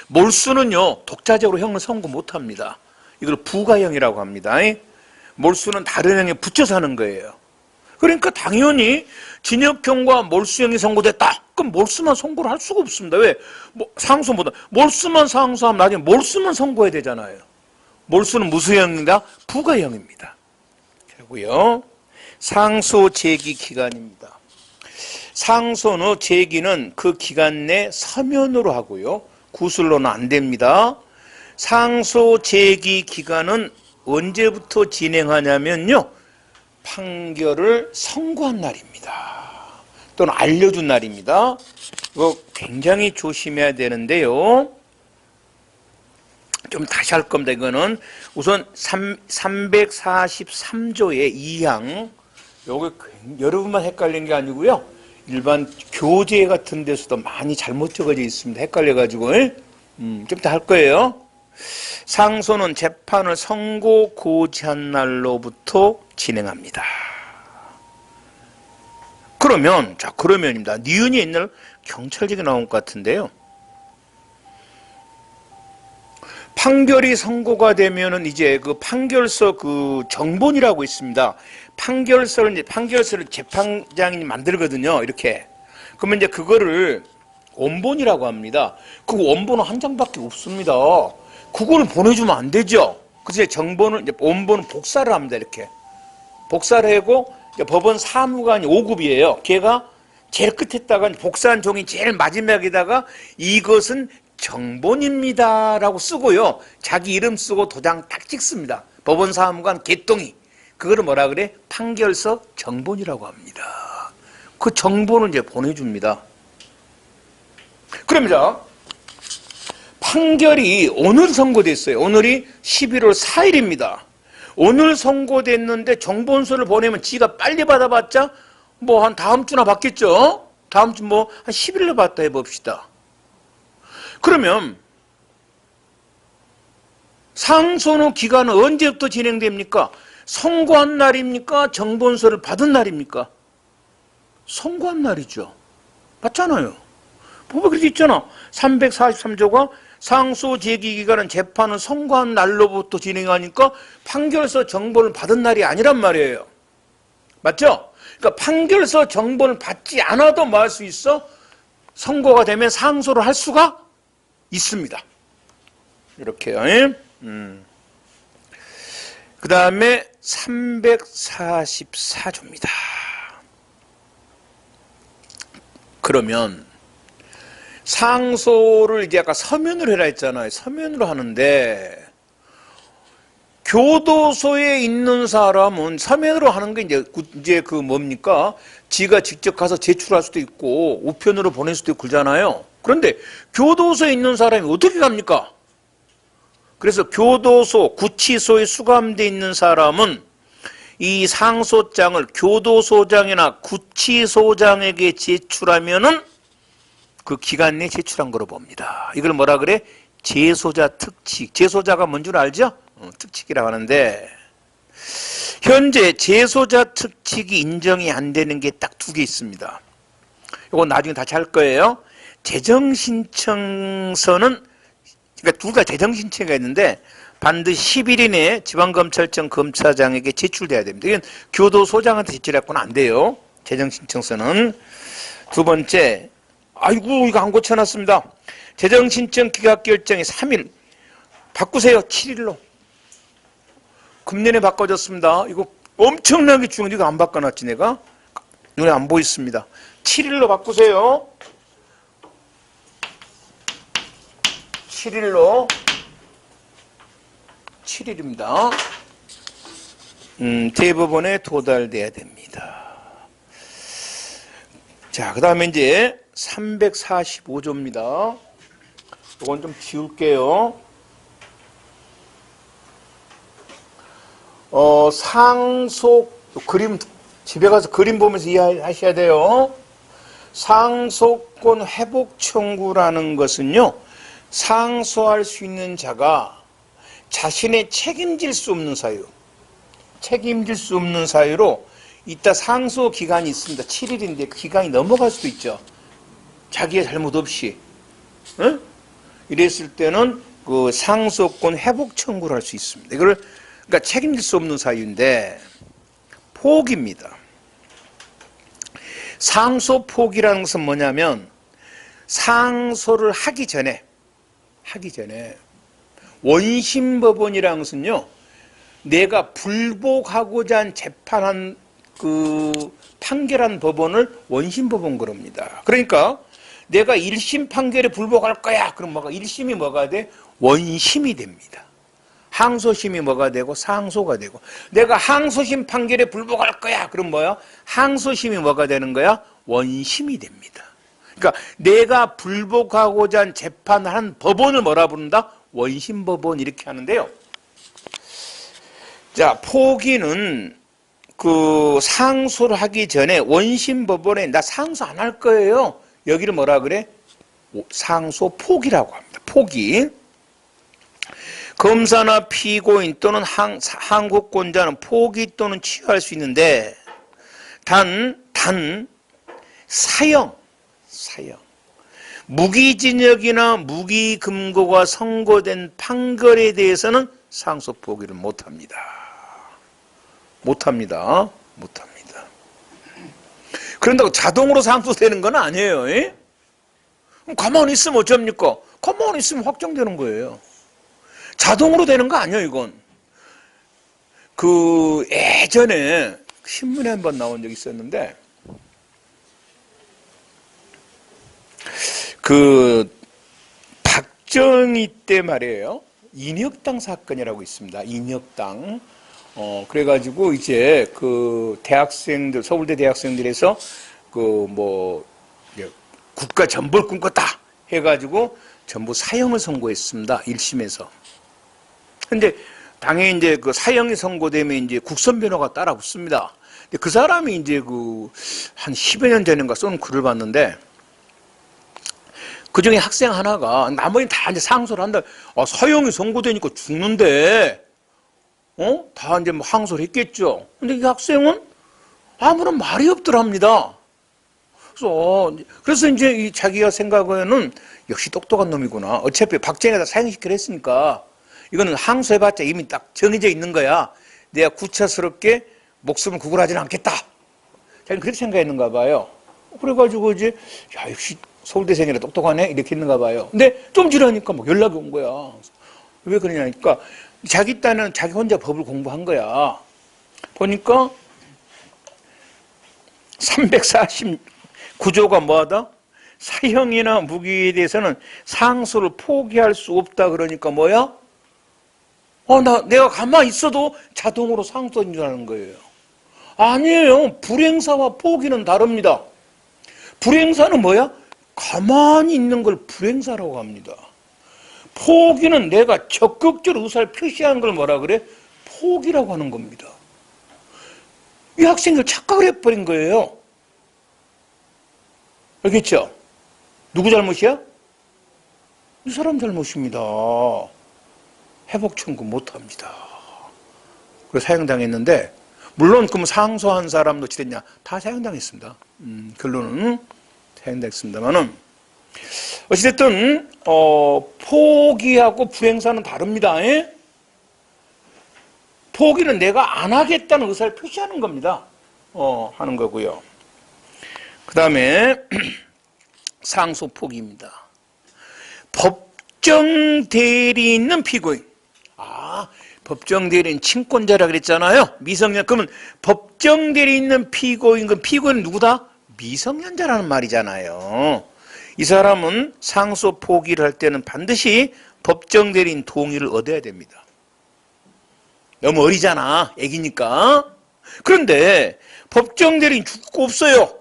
몰수는요 독자적으로 형을 선고 못합니다. 이걸 부가형이라고 합니다. 몰수는 다른 형에 붙여서 하는 거예요. 그러니까 당연히 진역형과 몰수형이 선고됐다. 그럼 몰수만 선고를 할 수가 없습니다. 왜? 상소보다 몰수만 상소하면 나중에 몰수만 선고해야 되잖아요. 몰수는 무슨 형입니다? 부가형입니다. 그리고요 상소 제기 기간입니다. 상소는 제기는 그 기간 내 서면으로 하고요. 구술로는 안 됩니다. 상소 제기 기간은 언제부터 진행하냐면요. 판결을 선고한 날입니다. 또는 알려준 날입니다. 이거 굉장히 조심해야 되는데요. 좀 다시 할 겁니다. 이거는 우선 343조의 2항 요게 여러분만 헷갈린 게 아니고요. 일반 교재 같은 데서도 많이 잘못 적어져 있습니다. 헷갈려가지고 좀 이따 할 거예요. 상소는 재판을 선고 고지한 날로부터 진행합니다. 그러면입니다. 니은이 옛날 경찰직에 나온 것 같은데요. 판결이 선고가 되면은 이제 그 판결서 그 정본이라고 있습니다. 판결서를 재판장이 만들거든요. 이렇게. 그러면 이제 그거를 원본이라고 합니다. 그 원본은 한 장밖에 없습니다. 그거를 보내주면 안 되죠. 그래서 원본은 복사를 합니다. 이렇게. 복사를 하고 법원 사무관이 5급이에요. 걔가 제일 끝에다가 복사한 종이 제일 마지막에다가 이것은 정본입니다 라고 쓰고요. 자기 이름 쓰고 도장 딱 찍습니다. 법원 사무관 개똥이. 그거를 뭐라 그래? 판결서 정본이라고 합니다. 그 정본을 이제 보내줍니다. 그럽니다. 판결이 오늘 선고됐어요. 오늘이 11월 4일입니다. 오늘 선고됐는데 정본서를 보내면 지가 빨리 받아봤자 뭐 한 다음 주나 받겠죠? 다음 주 뭐 한 10일로 받다 해봅시다. 그러면 상소는 기간은 언제부터 진행됩니까? 선고한 날입니까? 정본서를 받은 날입니까? 선고한 날이죠. 맞잖아요. 법에 그렇게 있잖아. 343조가 상소 제기 기간은 재판을 선고한 날로부터 진행하니까 판결서 정보를 받은 날이 아니란 말이에요. 맞죠? 그러니까 판결서 정보를 받지 않아도 뭐 할 수 있어? 선고가 되면 상소를 할 수가 있습니다. 이렇게요. 그 다음에 344조입니다. 그러면 상소를 이제 아까 서면으로 해라 했잖아요. 서면으로 하는데 교도소에 있는 사람은 서면으로 하는 게 이제 그 뭡니까? 지가 직접 가서 제출할 수도 있고 우편으로 보낼 수도 있고 그러잖아요. 그런데 교도소에 있는 사람이 어떻게 갑니까? 그래서 교도소, 구치소에 수감되어 있는 사람은 이 상소장을 교도소장이나 구치소장에게 제출하면은 그 기간 내에 제출한 거로 봅니다. 이걸 뭐라 그래? 재소자 특칙. 재소자가 뭔 줄 알죠? 특칙이라고 하는데 현재 재소자 특칙이 인정이 안 되는 게 딱 두 개 있습니다. 이건 나중에 다시 할 거예요. 재정신청서는 그러니까 둘 다 재정신청이 있는데 반드시 10일 이내에 지방검찰청 검사장에게 제출돼야 됩니다. 이건 교도소장한테 제출했고는 안 돼요. 재정신청서는. 두 번째, 아이고 이거 안 고쳐놨습니다. 재정신청 기각결정이 3일 바꾸세요. 7일로. 금년에 바꿔줬습니다. 이거 엄청나게 중요한데 이거 안 바꿔놨지 내가? 눈에 안 보였습니다. 7일로 바꾸세요. 7일로. 7일입니다. 대법원에 도달돼야 됩니다. 자, 그 다음에 이제 345조입니다. 이건 좀 지울게요. 상속, 그림, 집에 가서 그림 보면서 이해하셔야 돼요. 상속권 회복 청구라는 것은요, 상소할 수 있는 자가 자신의 책임질 수 없는 사유, 책임질 수 없는 사유로 이따 상소 기간이 있습니다. 7일인데 그 기간이 넘어갈 수도 있죠. 자기의 잘못 없이. 응? 이랬을 때는 그 상소권 회복 청구를 할 수 있습니다. 이걸 그러니까 책임질 수 없는 사유인데 포기입니다. 상소 포기라는 것은 뭐냐면 상소를 하기 전에 원심법원이라는 것은요, 내가 불복하고자 한 재판한 그 판결한 법원을 원심법원 그럽니다. 그러니까 내가 1심 판결에 불복할 거야. 그럼 뭐가 1심이 뭐가 돼? 원심이 됩니다. 항소심이 뭐가 되고 상소가 되고, 내가 항소심 판결에 불복할 거야. 그럼 뭐야? 항소심이 뭐가 되는 거야? 원심이 됩니다. 그러니까 내가 불복하고자 한 재판을 한 법원을 뭐라 부른다? 원심법원 이렇게 하는데요. 자, 포기는 그 상소를 하기 전에 원심법원에 나 상소 안 할 거예요. 여기를 뭐라 그래? 상소 포기라고 합니다. 포기. 검사나 피고인 또는 항고권자는 포기 또는 취하할 수 있는데 단 사형 무기징역이나 무기금고가 선고된 판결에 대해서는 상소 포기를 못합니다. 그런다고 자동으로 상소되는 건 아니에요. 그럼 가만히 있으면 어쩝니까? 가만히 있으면 확정되는 거예요. 자동으로 되는 거 아니에요, 이건. 그 예전에 신문에 한번 나온 적이 있었는데 그 박정희 때 말이에요. 인혁당 사건이라고 있습니다. 인혁당. 그래가지고 이제 그 대학생들, 서울대 대학생들에서 그 뭐 국가 전범을 꿈꿨다 해가지고 전부 사형을 선고했습니다. 1심에서. 근데 당연히 이제 그 사형이 선고되면 이제 국선 변호가 따라 붙습니다. 근데 그 사람이 이제 그 한 10여 년 전인가 쏜 글을 봤는데 그 중에 학생 하나가 나머지는 다 이제 상소를 한다. 사형이 선고되니까 죽는데, 다 이제 뭐 항소를 했겠죠. 근데 이 학생은 아무런 말이 없더랍니다. 그래서 이제 이 자기가 생각하는 역시 똑똑한 놈이구나. 어차피 박정희가 다 사형시키려 했으니까 이거는 항소해봤자 이미 딱 정해져 있는 거야. 내가 구차스럽게 목숨을 구걸하지는 않겠다. 자기는 그렇게 생각했는가 봐요. 그래가지고 이제 야 역시 서울대생이라 똑똑하네 이렇게 했는가 봐요. 근데 좀 지나니까 막 연락이 온 거야. 왜 그러냐니까 자기 딴에는 자기 혼자 법을 공부한 거야. 보니까 349조가 뭐하다? 사형이나 무기에 대해서는 상소를 포기할 수 없다. 그러니까 뭐야? 내가 가만히 있어도 자동으로 상소인 줄 아는 거예요. 아니에요. 불행사와 포기는 다릅니다. 불행사는 뭐야? 가만히 있는 걸 불행사라고 합니다. 포기는 내가 적극적으로 의사를 표시하는 걸 뭐라 그래? 포기라고 하는 겁니다. 이 학생들 착각을 해버린 거예요. 알겠죠? 누구 잘못이야? 이 사람 잘못입니다. 회복 청구 못합니다. 그래서 사형당했는데 물론 그럼 상소한 사람도 어찌 됐냐? 다 사형당했습니다. 결론은 사형당했습니다만은 어찌됐든 포기하고 불행사는 다릅니다. 예? 포기는 내가 안 하겠다는 의사를 표시하는 겁니다. 하는 거고요. 그 다음에 상소 포기입니다. 법정 대리 있는 피고인. 법정 대리인 친권자라 그랬잖아요. 미성년. 그러면 법정 대리 있는 피고인, 그 피고인은 누구다? 미성년자라는 말이잖아요. 이 사람은 상소 포기를 할 때는 반드시 법정 대리인 동의를 얻어야 됩니다. 너무 어리잖아. 애기니까. 그런데 법정 대리인 죽고 없어요.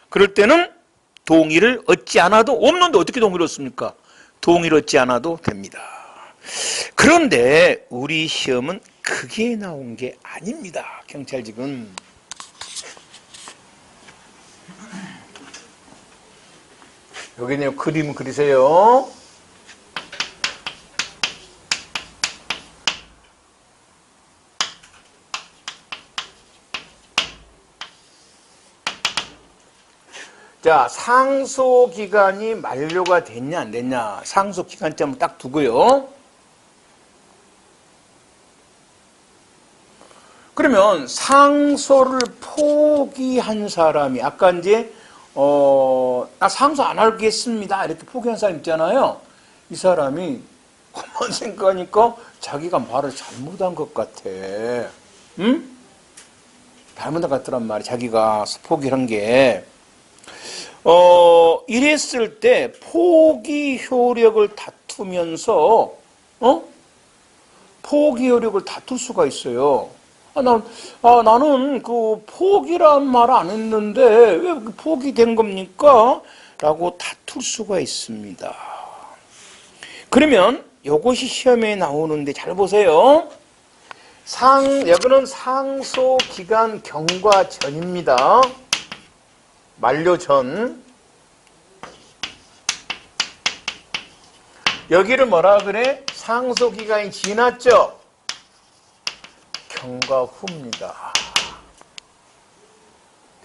그럴 때는 동의를 얻지 않아도, 없는데 어떻게 동의를 얻습니까? 동의를 얻지 않아도 됩니다. 그런데 우리 시험은 그게 나온 게 아닙니다. 경찰직은. 여기는 그림 그리세요. 자, 상소 기간이 만료가 됐냐 안 됐냐. 상소 기간점을 딱 두고요. 그러면 상소를 포기한 사람이 아까 이제 나 상소 안 하겠습니다 이렇게 포기한 사람 있잖아요. 이 사람이 가만 생각하니까 자기가 말을 잘못한 것 같아. 응? 잘못한 것 같더란 말이야. 자기가 포기를 한 게. 이랬을 때 포기 효력을 다투면서 포기 효력을 다툴 수가 있어요. 나는 그 포기란 말 안 했는데 왜 포기된 겁니까? 라고 다툴 수가 있습니다. 그러면 이것이 시험에 나오는데 잘 보세요. 여기는 상소 기간 경과 전입니다. 만료 전. 여기를 뭐라 그래? 상소 기간이 지났죠? 경과 후입니다.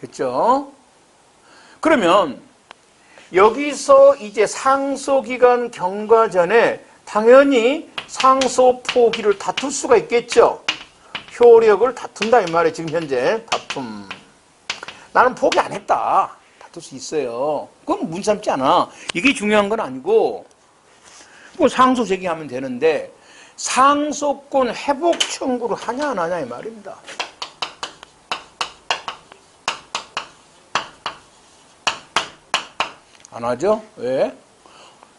됐죠? 그러면 여기서 이제 상소 기간 경과 전에 당연히 상소 포기를 다툴 수가 있겠죠? 효력을 다툰다 이 말이에요. 지금 현재 다툼. 나는 포기 안 했다. 다툴 수 있어요. 그건 문 삼지 않아. 이게 중요한 건 아니고 뭐 상소 제기하면 되는데 상소권 회복 청구를 하냐 안 하냐 이 말입니다. 안 하죠? 왜?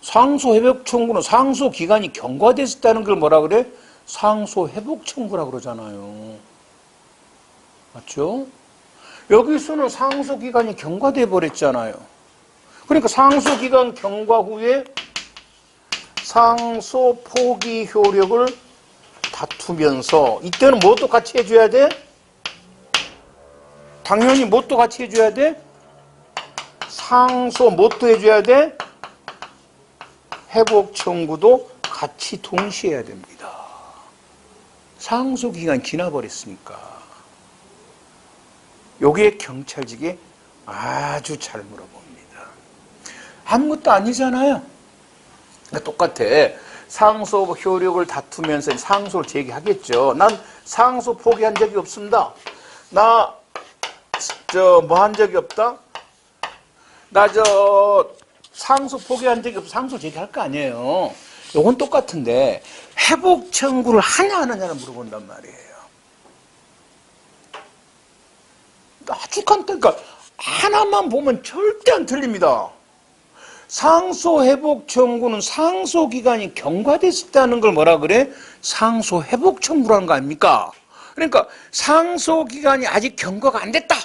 상소 회복 청구는 상소 기간이 경과됐다는 걸 뭐라 그래? 상소 회복 청구라고 그러잖아요. 맞죠? 여기서는 상소 기간이 경과돼 버렸잖아요. 그러니까 상소 기간 경과 후에 상소 포기 효력을 다투면서 이때는 뭣도 같이 해줘야 돼? 당연히 뭣도 같이 해줘야 돼? 상소 뭣도 해줘야 돼? 회복 청구도 같이 동시에 해야 됩니다. 상소 기간 지나버렸으니까. 요게 경찰직의 아주 잘 물어봅니다. 아무것도 아니잖아요. 그러니까 똑같아. 상소 효력을 다투면서 상소를 제기하겠죠. 난 상소 포기한 적이 없습니다. 나 뭐 한 적이 없다? 나 상소 포기한 적이 없어. 상소 제기할 거 아니에요. 요건 똑같은데 회복 청구를 하냐 안 하냐를 물어본단 말이에요. 아주 간단. 그러니까 하나만 보면 절대 안 틀립니다. 상소 회복 청구는 상소 기간이 경과됐다는 걸 뭐라 그래? 상소 회복 청구라는 거 아닙니까? 그러니까 상소 기간이 아직 경과가 안 됐다.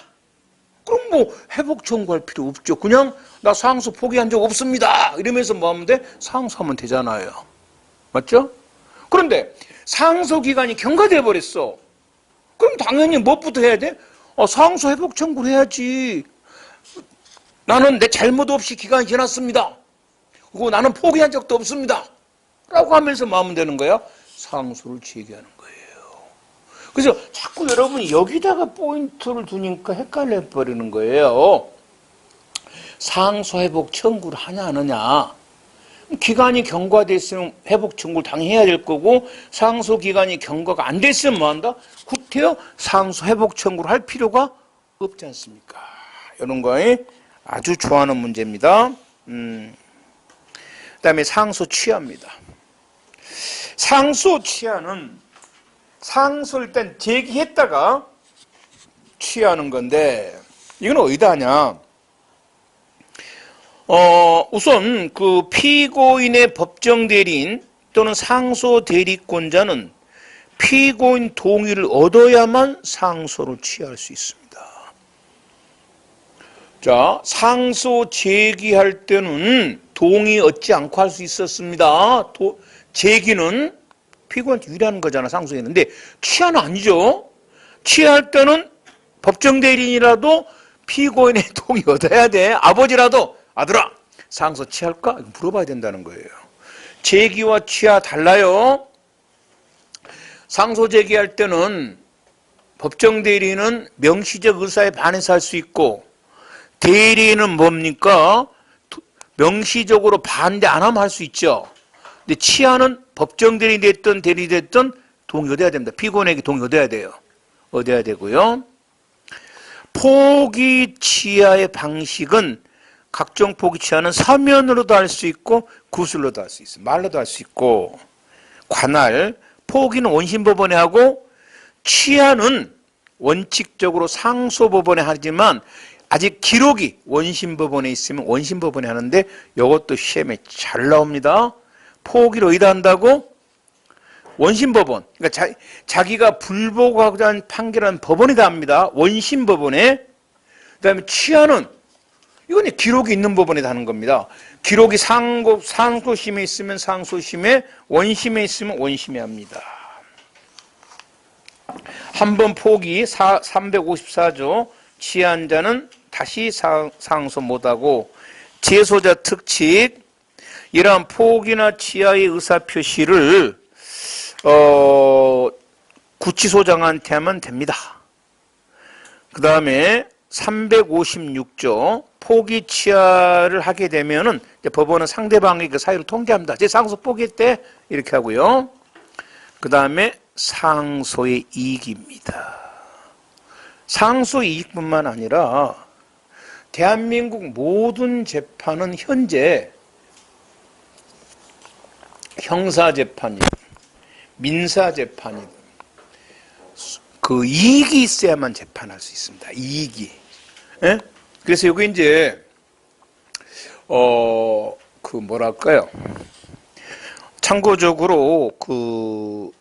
그럼 뭐 회복 청구할 필요 없죠. 그냥 나 상소 포기한 적 없습니다. 이러면서 뭐 하면 돼? 상소하면 되잖아요. 맞죠? 그런데 상소 기간이 경과돼 버렸어. 그럼 당연히 무엇부터 해야 돼? 상소 회복 청구를 해야지. 나는 내 잘못 없이 기간이 지났습니다. 그리고 나는 포기한 적도 없습니다. 라고 하면서 뭐 하면 되는 거야? 상소를 제기하는 거예요. 그래서 자꾸 여러분이 여기다가 포인트를 두니까 헷갈려 버리는 거예요. 상소 회복 청구를 하냐 안 하냐. 기간이 경과됐으면 회복 청구를 당연히 해야 될 거고 상소 기간이 경과가 안 됐으면 뭐 한다? 구태여 상소 회복 청구를 할 필요가 없지 않습니까? 이런 거에 아주 좋아하는 문제입니다. 그다음에 상소 취하입니다. 상소 취하는 상소를 일단 제기했다가 취하는 건데 이건 어디다 하냐? 우선 그 피고인의 법정 대리인 또는 상소 대리권자는 피고인 동의를 얻어야만 상소를 취할 수 있습니다. 자, 상소 제기할 때는 동의 얻지 않고 할 수 있었습니다. 제기는 피고인한테 유리한 거잖아, 상소했는데 취하는 아니죠. 취할 때는 법정 대리인이라도 피고인의 동의 얻어야 돼. 아버지라도 아들아 상소 취할까? 물어봐야 된다는 거예요. 제기와 취하 달라요. 상소 제기할 때는 법정 대리인은 명시적 의사에 반해서 할 수 있고 대리인은 뭡니까? 명시적으로 반대 안 하면 할 수 있죠. 근데 취하는 법정 대리인이 됐든 대리인이 됐든 동의 얻어야 됩니다. 피고인에게 동의 얻어야 돼요. 얻어야 되고요. 포기 취하의 방식은 각종 포기 취하는 서면으로도 할 수 있고 구술로도 할 수 있어요. 말로도 할 수 있고 관할, 포기는 원심법원에 하고 취하는 원칙적으로 상소법원에 하지만 아직 기록이 원심법원에 있으면 원심법원에 하는데 이것도 시험에 잘 나옵니다. 포기를 어디다 한다고? 원심법원. 그러니까 자기가 불복하고자 하는 판결한 법원에다 합니다. 원심법원에. 그 다음에 취하는 이건 기록이 있는 법원에다 하는 겁니다. 기록이 상소심에 있으면 상소심에, 원심에 있으면 원심에 합니다. 한 번 포기 354조 취한 자는 다시 상소 못하고 제소자 특칙 이러한 포기나 취하의 의사표시를 구치소장한테 하면 됩니다. 그 다음에 356조 포기 취하를 하게 되면은 법원은 상대방의 그 사유를 통지합니다. 제 상소 포기했대 이렇게 하고요. 그 다음에 상소의 이익입니다. 상소 이익뿐만 아니라 대한민국 모든 재판은 현재 형사재판이든 민사재판이든 그 이익이 있어야만 재판할 수 있습니다. 이익이. 예? 그래서 여기 이제 그 뭐랄까요? 참고적으로 그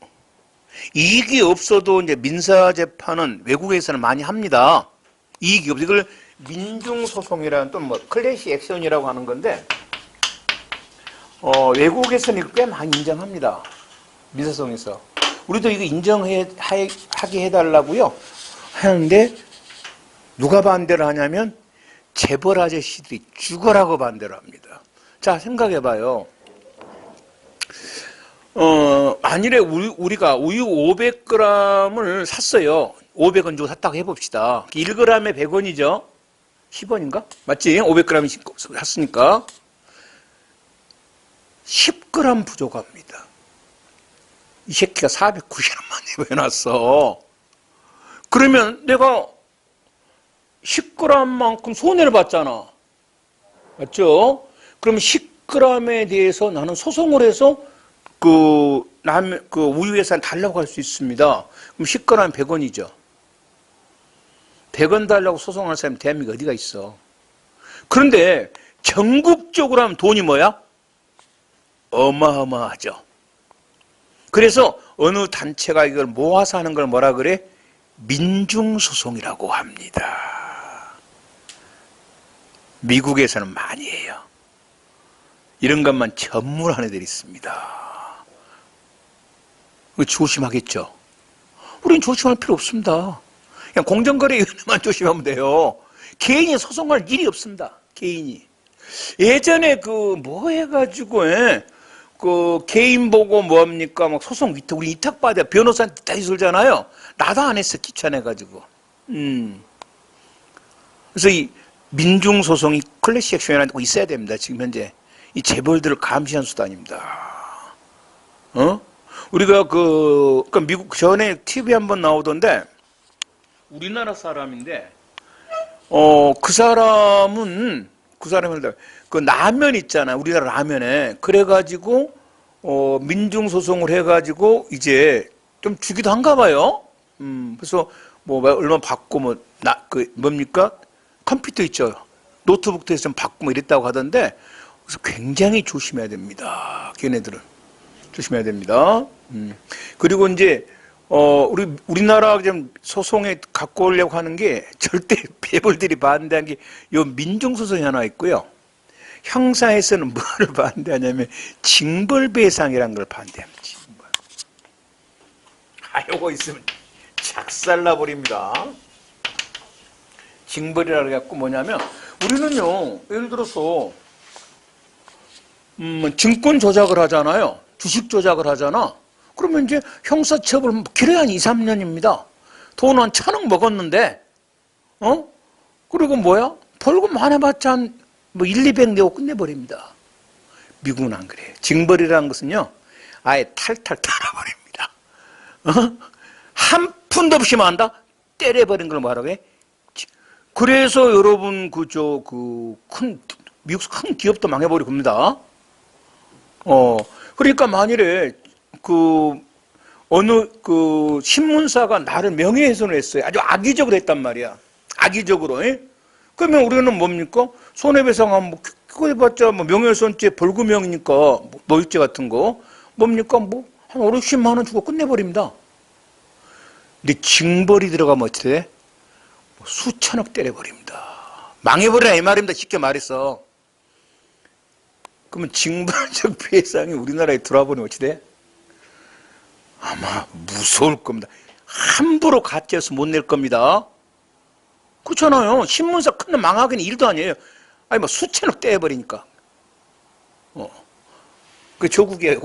이익이 없어도 이제 민사재판은 외국에서는 많이 합니다. 이익이 없어. 이걸 민중소송이라는 또 뭐 클래식 액션이라고 하는 건데 외국에서는 이거 꽤 많이 인정합니다. 민사소송에서. 우리도 이거 인정하게 해달라고요. 하는데 누가 반대를 하냐면 재벌 아저씨들이 죽어라고 반대를 합니다. 자, 생각해봐요. 만일에 우리가 우유 500g을 샀어요. 500원 주고 샀다고 해봅시다. 1g에 100원이죠. 10원인가? 맞지? 500g 샀으니까 10g 부족합니다. 이 새끼가 490원만 내놔놨어. 그러면 내가 10g만큼 손해를 봤잖아. 맞죠? 그럼 10g에 대해서 나는 소송을 해서 그 우유회사에 달라고 할 수 있습니다. 그럼 10g 100원이죠. 100원 달라고 소송할 사람이 대한민국에 어디가 있어? 그런데 전국적으로 하면 돈이 뭐야? 어마어마하죠. 그래서 어느 단체가 이걸 모아서 하는 걸 뭐라 그래? 민중소송이라고 합니다. 미국에서는 많이 해요. 이런 것만 전문한 애들이 있습니다. 조심하겠죠. 우린 조심할 필요 없습니다. 그냥 공정거래위원회만 조심하면 돼요. 개인이 소송할 일이 없습니다. 개인이. 예전에 뭐 해가지고, 개인 보고 뭡니까? 막 소송 위탁, 우리 위탁받아야 변호사한테 다 있을잖아요. 나도 안 했어. 귀찮아가지고. 그래서 이 민중소송이 클래식 액션이라는 거 있어야 됩니다. 지금 현재. 이 재벌들을 감시한 수단입니다. 우리가 미국 전에 TV 한번 나오던데, 우리나라 사람인데, 그 사람은 그 라면 있잖아요. 우리나라 라면에. 그래가지고, 민중소송을 해가지고, 이제 좀 주기도 한가 봐요. 그래서 얼마 받고, 뭡니까? 컴퓨터 있죠. 노트북도 해서 좀 받고 이랬다고 하던데, 그래서 굉장히 조심해야 됩니다. 걔네들은. 조심해야 됩니다. 그리고 이제, 우리나라 좀 소송에 갖고 오려고 하는 게 절대 배벌들이 반대한 게 요 민중소송이 하나 있고요. 형사에서는 뭐를 반대하냐면 징벌배상이라는 걸 반대합니다. 징벌. 요거 있으면 작살나 버립니다. 징벌이라고 해갖고 뭐냐면 우리는요, 예를 들어서 증권 조작을 하잖아요. 주식 조작을 하잖아. 그러면 이제 형사처벌 길어야 한 2, 3년입니다. 돈 한 1,000원 먹었는데, 그리고 뭐야? 벌금 많이 받자 한 1, 200 내고 끝내버립니다. 미국은 안 그래요. 징벌이라는 것은요, 아예 탈탈 털어버립니다. 한 푼도 없이 만다? 때려버린 걸 뭐라고 해? 그래서 여러분, 미국 큰 기업도 망해버리고 겁니다. 그러니까 만일에 어느 신문사가 나를 명예훼손을 했어요. 아주 악의적으로 했단 말이야. 악의적으로. 그러면 우리는 뭡니까? 손해배상하면 그거 해봤자 명예훼손죄 벌금형이니까 노익죄 같은 거 뭡니까? 한 5, 60만 원 주고 끝내버립니다. 근데 징벌이 들어가면 어떻게 돼? 수천억 때려버립니다. 망해버리라 이 말입니다. 쉽게 말해서. 그러면 징벌적 배상이 우리나라에 들어와 버리면 어떻게 돼? 아마 무서울 겁니다. 함부로 가짜에서 못 낼 겁니다. 그렇잖아요. 신문사 큰 망하기는 일도 아니에요. 아니 수천억 떼어버리니까. 그 조국의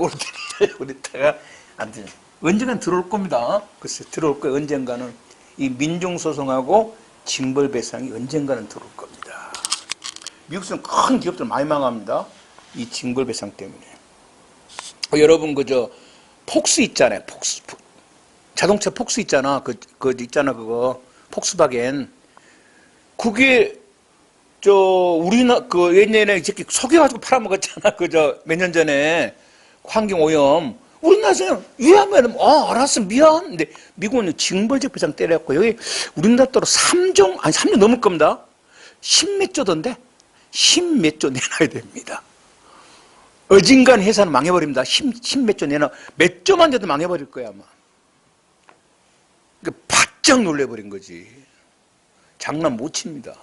우리다가 아무튼 언젠간 들어올 겁니다. 글쎄 들어올 거예요. 언젠가는 이 민중소송하고 징벌배상이 언젠가는 들어올 겁니다. 미국에서는 큰 기업들 많이 망합니다. 이 징벌배상 때문에. 여러분 폭스 있잖아요. 폭스. 자동차 폭스 있잖아. 있잖아, 그거. 폭스바겐. 그게, 옛날에 이렇게 속여가지고 팔아먹었잖아. 몇 년 전에. 환경오염. 우리나라에서는 위험하면, 알았어, 미안. 근데 미국은 징벌적 배상 때려갖고, 여기 우리나라 따로 3조 넘을 겁니다. 10몇 조던데? 10몇 조 내놔야 됩니다. 어딘간 회사는 망해버립니다. 10몇 조 내놔. 몇 조만 돼도 망해버릴 거야, 아마. 그러니까 바짝 놀래버린 거지. 장난 못 칩니다.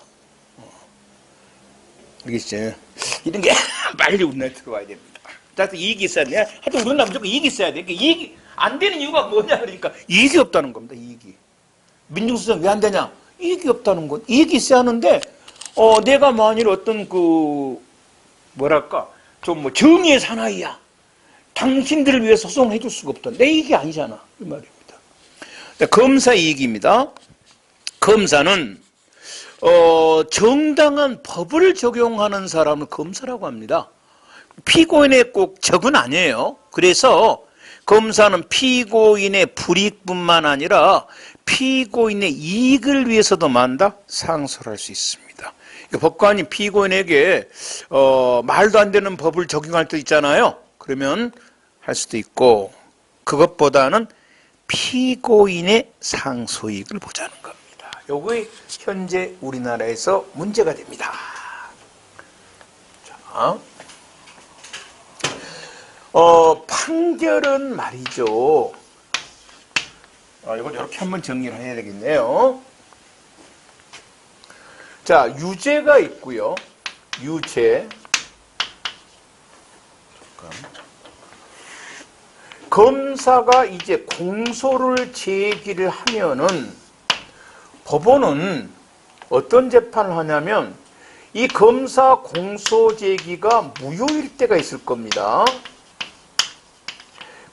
알겠지? 이런 게 빨리 우리나라에 들어와야 됩니다. 자, 이익이 있어야 돼. 하여튼 우리나라 무조건 이익이 있어야 돼. 그러니까 이익이 안 되는 이유가 뭐냐, 그러니까 이익이 없다는 겁니다, 이익이. 민중소송 왜 안 되냐? 이익이 없다는 건. 이익이 있어야 하는데, 내가 만일 어떤 좀 정의의 사나이야. 당신들을 위해서 소송해 줄 수가 없다. 내 이익이 아니잖아. 이 말입니다. 검사 이익입니다. 검사는, 정당한 법을 적용하는 사람을 검사라고 합니다. 피고인의 꼭 적은 아니에요. 그래서 검사는 피고인의 불이익뿐만 아니라 피고인의 이익을 위해서도 만다 상소를 할 수 있습니다. 법관이 피고인에게 말도 안 되는 법을 적용할 때 있잖아요. 그러면 할 수도 있고, 그것보다는 피고인의 상소이익을 보자는 겁니다. 요게 현재 우리나라에서 문제가 됩니다. 자, 판결은 말이죠. 이걸 이렇게 한번 정리를 해야 되겠네요. 자, 유죄가 있고요. 유죄. 검사가 이제 공소를 제기를 하면은 법원은 어떤 재판을 하냐면 이 검사 공소 제기가 무효일 때가 있을 겁니다.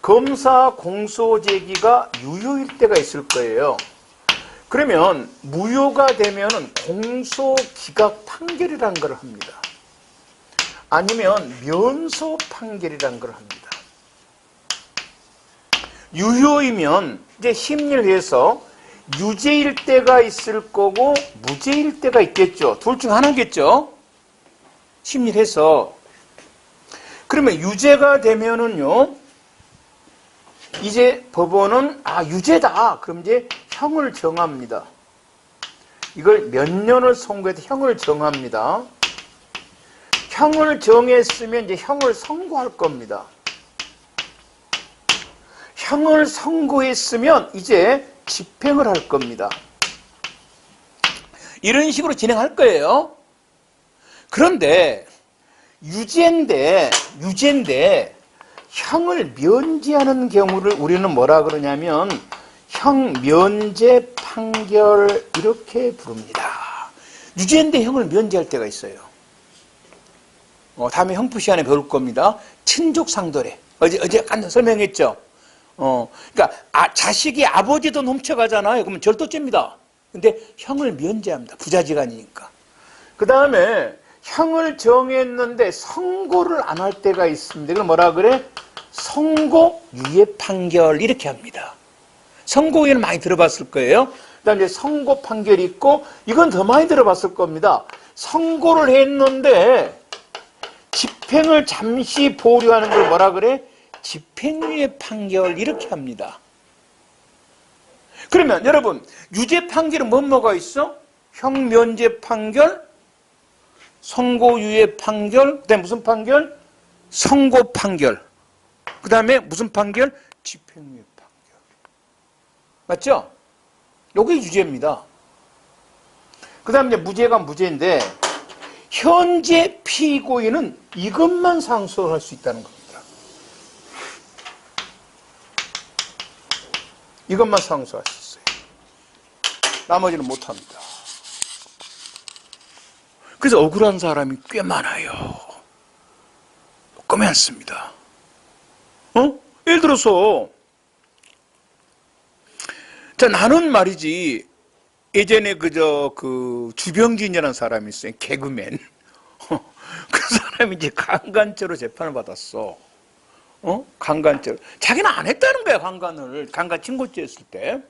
검사 공소 제기가 유효일 때가 있을 거예요. 그러면 무효가 되면은 공소 기각 판결이라는 걸 합니다. 아니면 면소 판결이라는 걸 합니다. 유효이면 이제 심리를 해서 유죄일 때가 있을 거고 무죄일 때가 있겠죠. 둘 중 하나겠죠. 심리를 해서. 그러면 유죄가 되면은요, 이제 법원은 유죄다. 그럼 이제 형을 정합니다. 이걸 몇 년을 선고해도 형을 정합니다. 형을 정했으면 이제 형을 선고할 겁니다. 형을 선고했으면 이제 집행을 할 겁니다. 이런 식으로 진행할 거예요. 그런데 유죄인데 형을 면제하는 경우를 우리는 뭐라 그러냐면 형 면제 판결 이렇게 부릅니다. 유죄인데 형을 면제할 때가 있어요. 다음에 형부 시간에 배울 겁니다. 친족상도례. 어제 약간 설명했죠. 그러니까 자식이 아버지 돈 훔쳐가잖아요. 그러면 절도죄입니다. 근데 형을 면제합니다. 부자지간이니까. 그 다음에 형을 정했는데 선고를 안 할 때가 있습니다. 이걸 뭐라 그래? 선고유예 판결 이렇게 합니다. 선고유예는 많이 들어봤을 거예요. 그 다음에 선고 판결이 있고, 이건 더 많이 들어봤을 겁니다. 선고를 했는데 집행을 잠시 보류하는 걸 뭐라 그래? 집행유예 판결 이렇게 합니다. 그러면 여러분, 유죄 판결은 뭐가 있어? 형면제 판결, 선고유예 판결, 그 다음에 무슨 판결? 선고 판결. 그 다음에 무슨 판결? 집행유예 판결. 맞죠? 요게 유죄입니다. 그 다음에 이제 무죄가 무죄인데, 현재 피고인은 이것만 상소할 수 있다는 겁니다. 이것만 상소할 수 있어요. 나머지는 못합니다. 그래서 억울한 사람이 꽤 많아요. 꽤 많습니다. 예를 들어서, 자, 나는 말이지, 예전에 주병진이라는 사람이 있어요. 개그맨. 그 사람이 이제 강간죄로 재판을 받았어. 강간죄로. 자기는 안 했다는 거야, 강간을. 강간 친고죄 했을 때.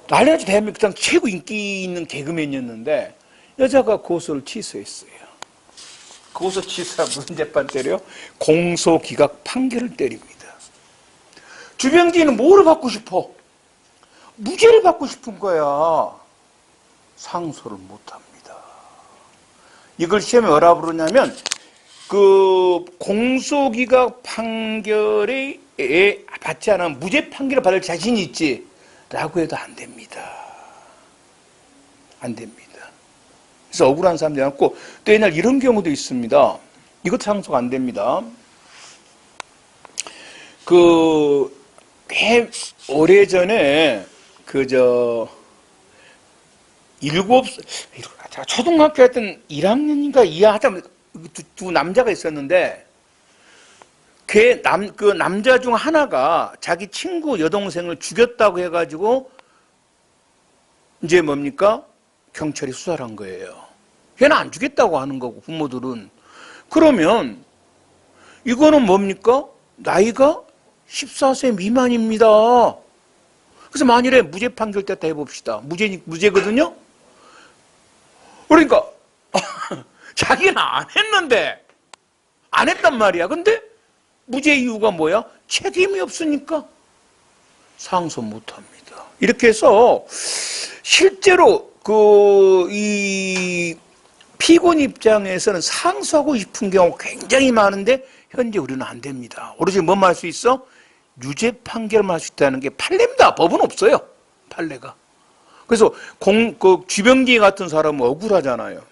난리나서 대한민국 당 최고 인기 있는 개그맨이었는데, 여자가 고소를 취소했어요. 고소 취소한 무슨 재판 때려요? 공소기각 판결을 때립니다. 주병진은 뭐를 받고 싶어? 무죄를 받고 싶은 거야. 상소를 못합니다. 이걸 시험에 뭐라 부르냐면 공소기각 판결에 받지 않으면 무죄 판결을 받을 자신이 있지 라고 해도 안 됩니다. 안 됩니다. 그래서 억울한 사람들이 많고, 또 옛날 이런 경우도 있습니다. 이것도 상소가 안 됩니다. 꽤 오래전에 초등학교 하여튼 1학년인가 2학년 두 남자가 있었는데, 그 남자 중 하나가 자기 친구 여동생을 죽였다고 해가지고 이제 뭡니까? 경찰이 수사를 한 거예요. 걔는 안 주겠다고 하는 거고, 부모들은. 그러면 이거는 뭡니까? 나이가 14세 미만입니다. 그래서 만일에 무죄 판결 됐다 해봅시다. 무죄거든요? 그러니까 자기는 안 했는데, 안 했단 말이야. 근데 무죄 이유가 뭐야? 책임이 없으니까 상소 못 합니다. 이렇게 해서 실제로 이 피고인 입장에서는 상소하고 싶은 경우가 굉장히 많은데 현재 우리는 안 됩니다. 오로지 뭐만 할 수 있어? 유죄 판결만 할 수 있다는 게 판례입니다. 법은 없어요. 판례가. 그래서 쥐병기 같은 사람은 억울하잖아요.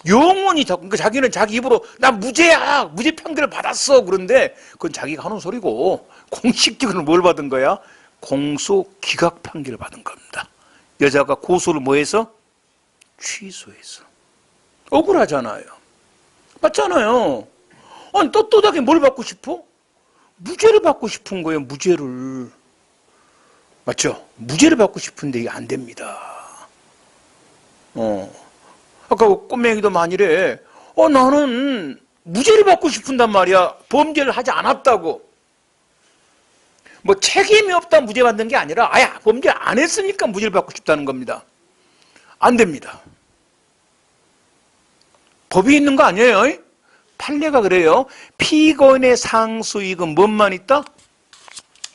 영원히 그러니까 자기는 자기 입으로 나 무죄야, 무죄 판결을 받았어. 그런데 그건 자기가 하는 소리고 공식적으로 뭘 받은 거야? 공소 기각 판결을 받은 겁니다. 여자가 고소를 뭐해서? 취소해서. 억울하잖아요. 맞잖아요. 아니 떳떳하게 뭘 받고 싶어? 무죄를 받고 싶은 거예요. 무죄를. 맞죠? 무죄를 받고 싶은데 이게 안 됩니다. 아까 꼬맹이도 만일에 나는 무죄를 받고 싶은단 말이야. 범죄를 하지 않았다고. 뭐 책임이 없다 무죄 받는 게 아니라 범죄 안 했으니까 무죄를 받고 싶다는 겁니다. 안 됩니다. 법이 있는 거 아니에요? 판례가 그래요. 피고인의 상수이익은 뭔만 있다?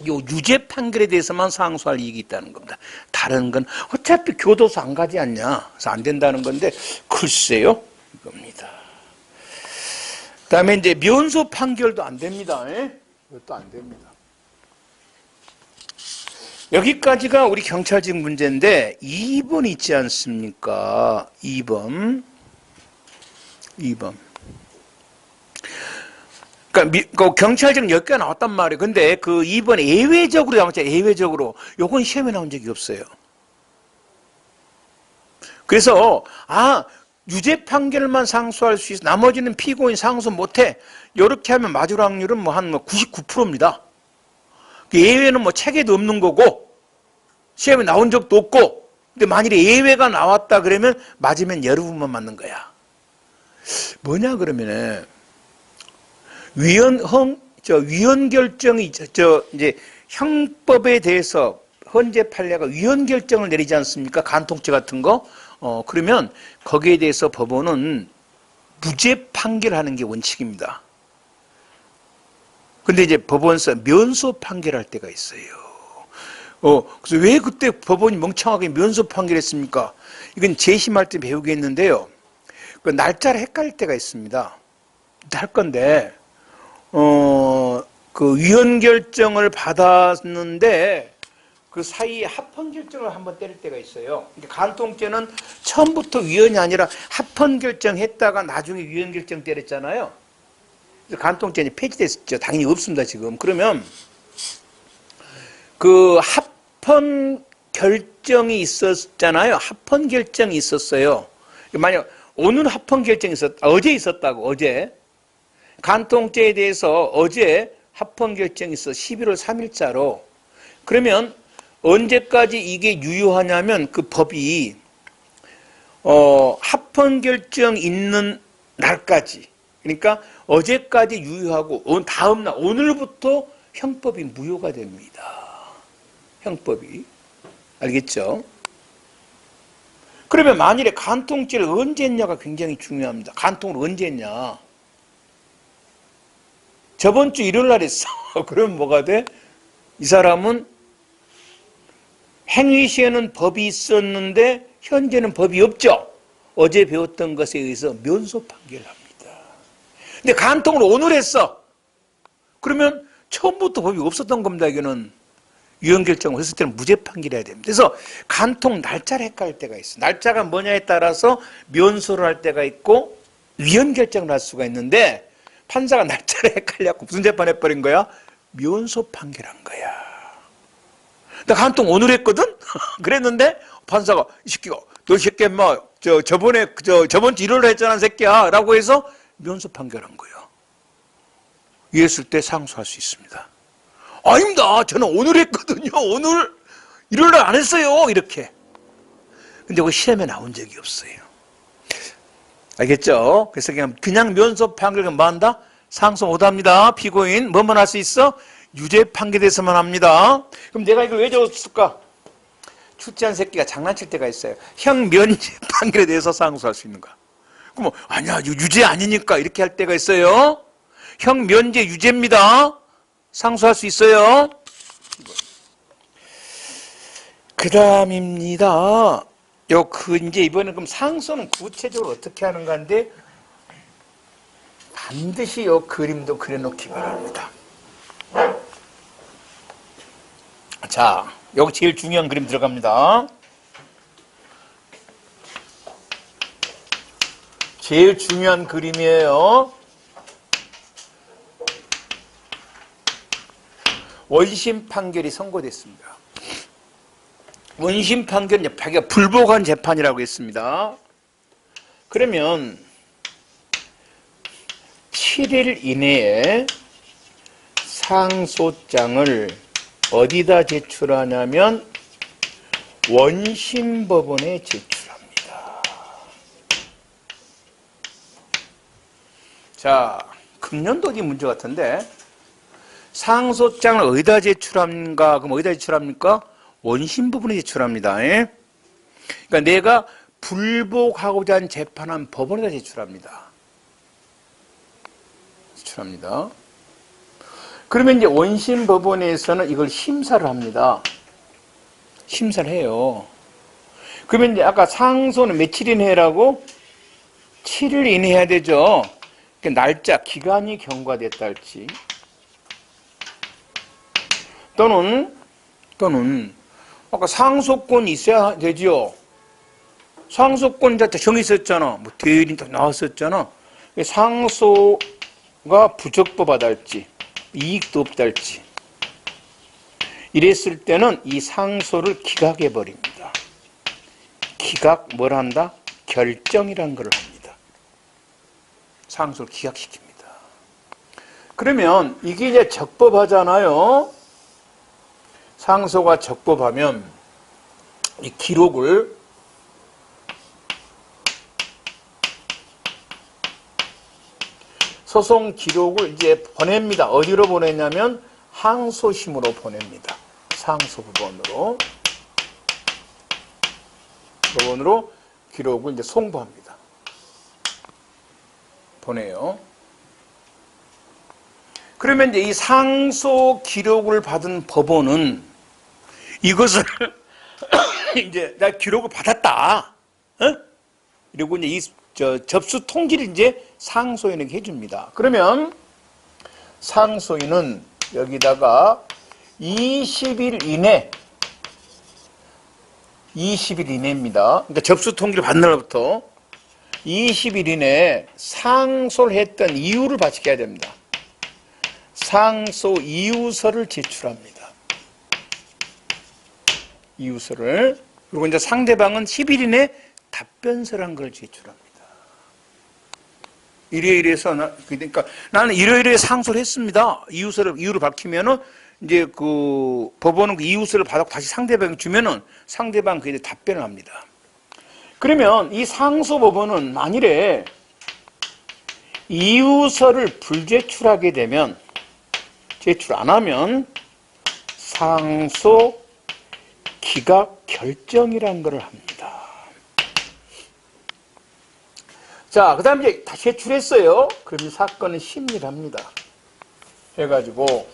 요 유죄 판결에 대해서만 상소할 이익이 있다는 겁니다. 다른 건 어차피 교도소 안 가지 않냐. 그래서 안 된다는 건데 글쎄요. 이겁니다. 그다음에 이제 면소 판결도 안 됩니다. 이것도 안 됩니다. 여기까지가 우리 경찰직 문제인데 2번 있지 않습니까? 2번. 그러니까 경찰직 10개가 나왔단 말이에요. 근데 그 2번 예외적으로 나왔죠. 예외적으로. 요건 시험에 나온 적이 없어요. 그래서 유죄 판결만 상소할 수 있어. 나머지는 피고인 상소 못해. 이렇게 하면 맞을 확률은 한 99%입니다. 예외는 책에도 없는 거고 시험에 나온 적도 없고. 근데 만일에 예외가 나왔다 그러면 맞으면 여러분만 맞는 거야. 뭐냐 그러면은 위헌 결정이 이제 형법에 대해서 헌재 판례가 위헌 결정을 내리지 않습니까? 간통죄 같은 거. 그러면 거기에 대해서 법원은 무죄 판결하는 게 원칙입니다. 근데 이제 법원에서 면소 판결할 때가 있어요. 그래서 왜 그때 법원이 멍청하게 면소 판결했습니까? 이건 재심할 때 배우겠는데요. 그 날짜를 헷갈릴 때가 있습니다. 할 건데, 그 위헌 결정을 받았는데 그 사이에 합헌 결정을 한번 때릴 때가 있어요. 그러니까 간통죄는 처음부터 위헌이 아니라 합헌 결정했다가 나중에 위헌 결정 때렸잖아요. 그래서 간통죄는 폐지됐죠. 당연히 없습니다, 지금. 그러면 그 합헌 결정이 있었잖아요. 합헌 결정이 있었어요. 만약 오늘 합헌 결정이 어제 있었다고, 어제. 간통죄에 대해서 어제 합헌 결정이 있어 11월 3일자로. 그러면 언제까지 이게 유효하냐면 그 법이 합헌 결정 있는 날까지, 그러니까 어제까지 유효하고 다음 날 오늘부터 형법이 무효가 됩니다. 형법이. 알겠죠? 그러면 만일에 간통죄를 언제 했냐가 굉장히 중요합니다. 간통을 언제 했냐? 저번 주 일요일 날 했어. 그러면 뭐가 돼? 이 사람은 행위 시에는 법이 있었는데 현재는 법이 없죠. 어제 배웠던 것에 의해서 면소 판결을 합니다. 근데 간통을 오늘 했어. 그러면 처음부터 법이 없었던 겁니다. 이거는 위헌 결정을 했을 때는 무죄 판결해야 됩니다. 그래서 간통 날짜를 헷갈릴 때가 있어. 날짜가 뭐냐에 따라서 면소를 할 때가 있고 위헌 결정을 할 수가 있는데 판사가 날짜를 헷갈려갖고 무슨 재판 해버린 거야? 면소 판결한 거야. 나 간통 오늘 했거든? 그랬는데 판사가 이 새끼가 너 새끼 저번 주 일요일에 했잖아 새끼야 라고 해서 면소 판결한 거예요. 이랬을 때 상소할 수 있습니다. 아닙니다. 저는 오늘 했거든요. 오늘 일요일에 안 했어요. 이렇게. 근데 그거 시험에 나온 적이 없어요. 알겠죠? 그래서 그냥 면소 판결은 뭐 한다? 상소 못합니다. 피고인 뭐만 할 수 있어? 유죄 판결에서만 합니다. 그럼 내가 이걸 왜 적었을까? 출제한 새끼가 장난칠 때가 있어요. 형 면제 판결에 대해서 상소할 수 있는 거야. 그럼 아니야 유죄 아니니까 이렇게 할 때가 있어요. 형 면제 유죄입니다. 상소할 수 있어요. 그 다음입니다. 이제 이번에 그럼 상소는 구체적으로 어떻게 하는 건데 반드시 요 그림도 그려놓기 바랍니다. 자, 여기 제일 중요한 그림 들어갑니다. 제일 중요한 그림이에요. 원심 판결이 선고됐습니다. 원심 판결은 자기가 불복한 재판이라고 했습니다. 그러면 7일 이내에 상소장을 어디다 제출하냐면 원심법원에 제출합니다. 자, 금년도 어디 문제 같은데 상소장을 어디다 제출합니까? 그럼 어디다 제출합니까? 원심법원에 제출합니다. 그러니까 내가 불복하고자 한 재판한 법원에다 제출합니다. 제출합니다. 그러면 이제 원심법원에서는 이걸 심사를 합니다. 심사를 해요. 그러면 이제 아까 상소는 며칠 이내 해라고? 7일 이내 해야 되죠. 그러니까 날짜, 기간이 경과됐다 할지. 또는 아까 상소권이 있어야 되지요. 상소권 자체 정의 있었잖아. 뭐 대리인 딱 나왔었잖아. 상소가 부적법하다 할지 이익도 없다 할지 이랬을 때는 이 상소를 기각해 버립니다. 기각 뭘 한다? 결정이란 걸 합니다. 상소를 기각시킵니다. 그러면 이게 이제 적법하잖아요. 상소가 적법하면 이 기록을 소송 기록을 이제 보냅니다. 어디로 보내냐면 항소심으로 보냅니다. 상소법원으로 기록을 이제 송부합니다. 보내요. 그러면 이제 이 상소 기록을 받은 법원은 이것을 이제 나 기록을 받았다. 그리고 이제 이 접수 통지를 이제 상소인에게 해줍니다. 그러면 상소인은 여기다가 20일 이내입니다. 그러니까 접수 통지를 받는 날부터 20일 이내에 상소를 했던 이유를 받치게 해야 됩니다. 상소 이유서를 제출합니다. 이유서를. 그리고 이제 상대방은 10일 이내 답변서란 걸 제출합니다. 이래서 그러니까 나는 이래 상소를 했습니다. 이유를 밝히면은 이제 그 법원은 그 이유서를 받아 다시 상대방이 주면은 상대방 그에 대해 답변을 합니다. 그러면 이 상소법원은 만일에 이유서를 불제출하게 되면 제출 안 하면 상소 기각 결정이라는 걸 합니다. 자, 그 다음에 이제 다 제출했어요. 그럼 이 사건은 심리를 합니다. 해가지고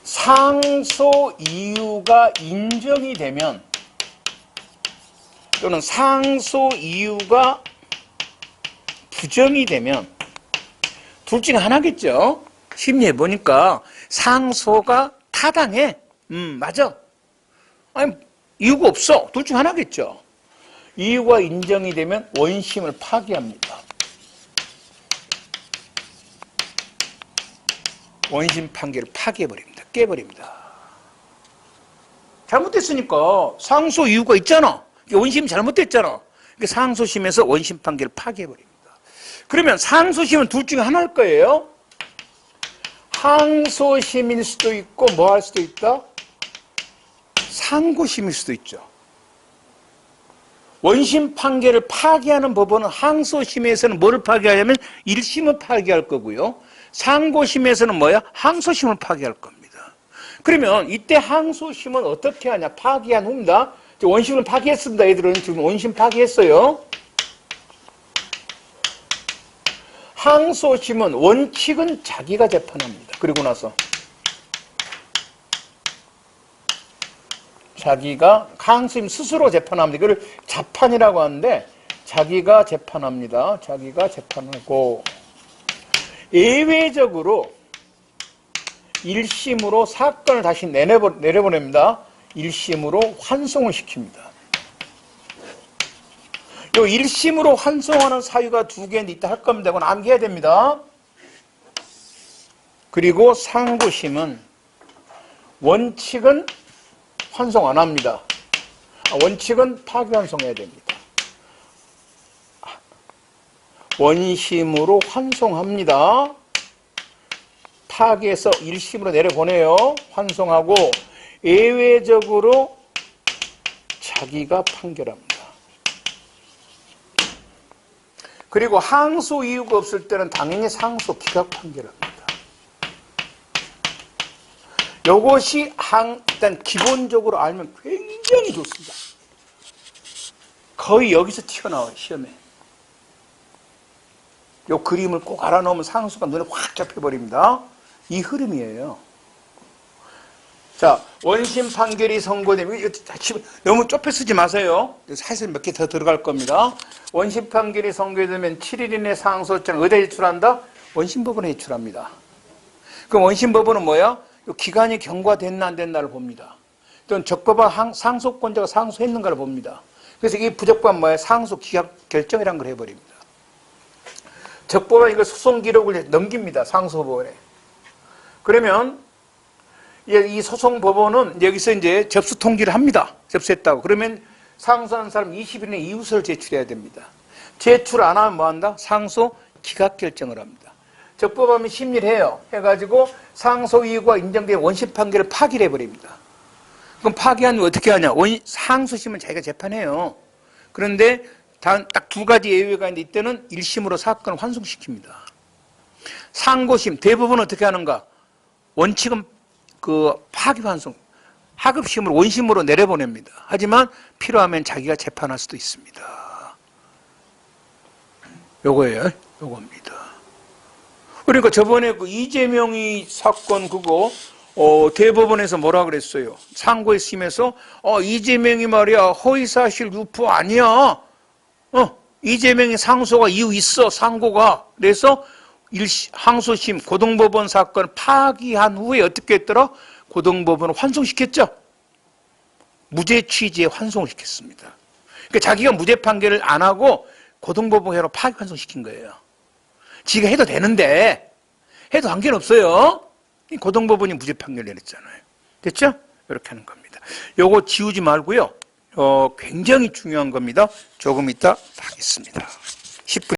상소 이유가 인정이 되면 또는 상소 이유가 부정이 되면 둘 중에 하나겠죠. 심리해 보니까 상소가 타당해. 맞아. 아니 이유가 없어. 둘 중 하나겠죠. 이유가 인정이 되면 원심을 파기합니다. 원심 판결을 파기해버립니다. 깨버립니다. 잘못됐으니까 상소 이유가 있잖아. 원심 잘못됐잖아. 상소심에서 원심 판결을 파기해버립니다. 그러면 상소심은 둘 중에 하나일 거예요. 항소심일 수도 있고 뭐 할 수도 있다? 상고심일 수도 있죠. 원심 판결을 파기하는 법원은 항소심에서는 뭐를 파기하냐면 1심을 파기할 거고요. 상고심에서는 뭐야? 항소심을 파기할 겁니다. 그러면 이때 항소심은 어떻게 하냐? 파기한 후입니다. 원심을 파기했습니다. 얘들은 지금 원심 파기했어요. 항소심은 원칙은 자기가 재판합니다. 그리고 나서 자기가 항소심 스스로 재판합니다. 이걸 자판이라고 하는데 자기가 재판합니다. 자기가 재판하고 예외적으로 1심으로 사건을 다시 내려보냅니다. 1심으로 환송을 시킵니다. 요 1심으로 환송하는 사유가 두 개는 있다 할 겁니다. 그건 암기해야 됩니다. 그리고 상고심은 원칙은 환송 안 합니다. 원칙은 파기환송해야 됩니다. 원심으로 환송합니다. 파기해서 1심으로 내려보내요. 환송하고 예외적으로 자기가 판결합니다. 그리고 항소 이유가 없을 때는 당연히 상소 기각 판결합니다. 이것이 일단 기본적으로 알면 굉장히 좋습니다. 거의 여기서 튀어나와요, 시험에. 이 그림을 꼭 알아놓으면 상수가 눈에 확 잡혀버립니다. 이 흐름이에요. 자, 원심 판결이 선고되면 너무 좁혀 쓰지 마세요. 사실 몇 개 더 들어갈 겁니다. 원심 판결이 선고되면 7일 이내 상소장 어디에 제출한다? 원심법원에 제출합니다. 그럼 원심법원은 뭐야? 기간이 경과됐나 안 됐나를 봅니다. 또는 적법한 상소권자가 상소했는가를 봅니다. 그래서 이 부적법한 뭐야? 상소 기각 결정이라는 걸 해버립니다. 적법한 이걸 소송 기록을 넘깁니다. 상소법원에. 그러면 이 소송법원은 여기서 이제 접수 통지를 합니다. 접수했다고. 그러면 상소한 사람 20일 내에 이유서를 제출해야 됩니다. 제출 안 하면 뭐 한다? 상소 기각 결정을 합니다. 적법하면 심리를 해요. 해가지고 상소 이유가 인정된 원심 판결을 파기를 해버립니다. 그럼 파기하면 어떻게 하냐? 상소심은 자기가 재판해요. 그런데 딱 두 가지 예외가 있는데 이때는 1심으로 사건을 환송시킵니다. 상고심, 대부분 어떻게 하는가? 원칙은 파기환송, 하급심으로 원심으로 내려보냅니다. 하지만 필요하면 자기가 재판할 수도 있습니다. 요거예요. 요겁니다. 그러니까 저번에 그 이재명이 사건 그거 대법원에서 뭐라 그랬어요? 상고심에서 이재명이 말이야 허위사실 유포 아니야. 이재명이 상소가 이유 있어 상고가. 그래서 항소심 고등법원 사건 파기한 후에 어떻게 했더라? 고등법원을 환송시켰죠. 무죄 취지에 환송을 시켰습니다. 그러니까 자기가 무죄 판결을 안 하고 고등법원으로 파기 환송시킨 거예요. 지가 해도 되는데 해도 관계는 없어요. 고등법원이 무죄 판결 내렸잖아요. 됐죠? 이렇게 하는 겁니다. 요거 지우지 말고요. 굉장히 중요한 겁니다. 조금 이따 하겠습니다. 10분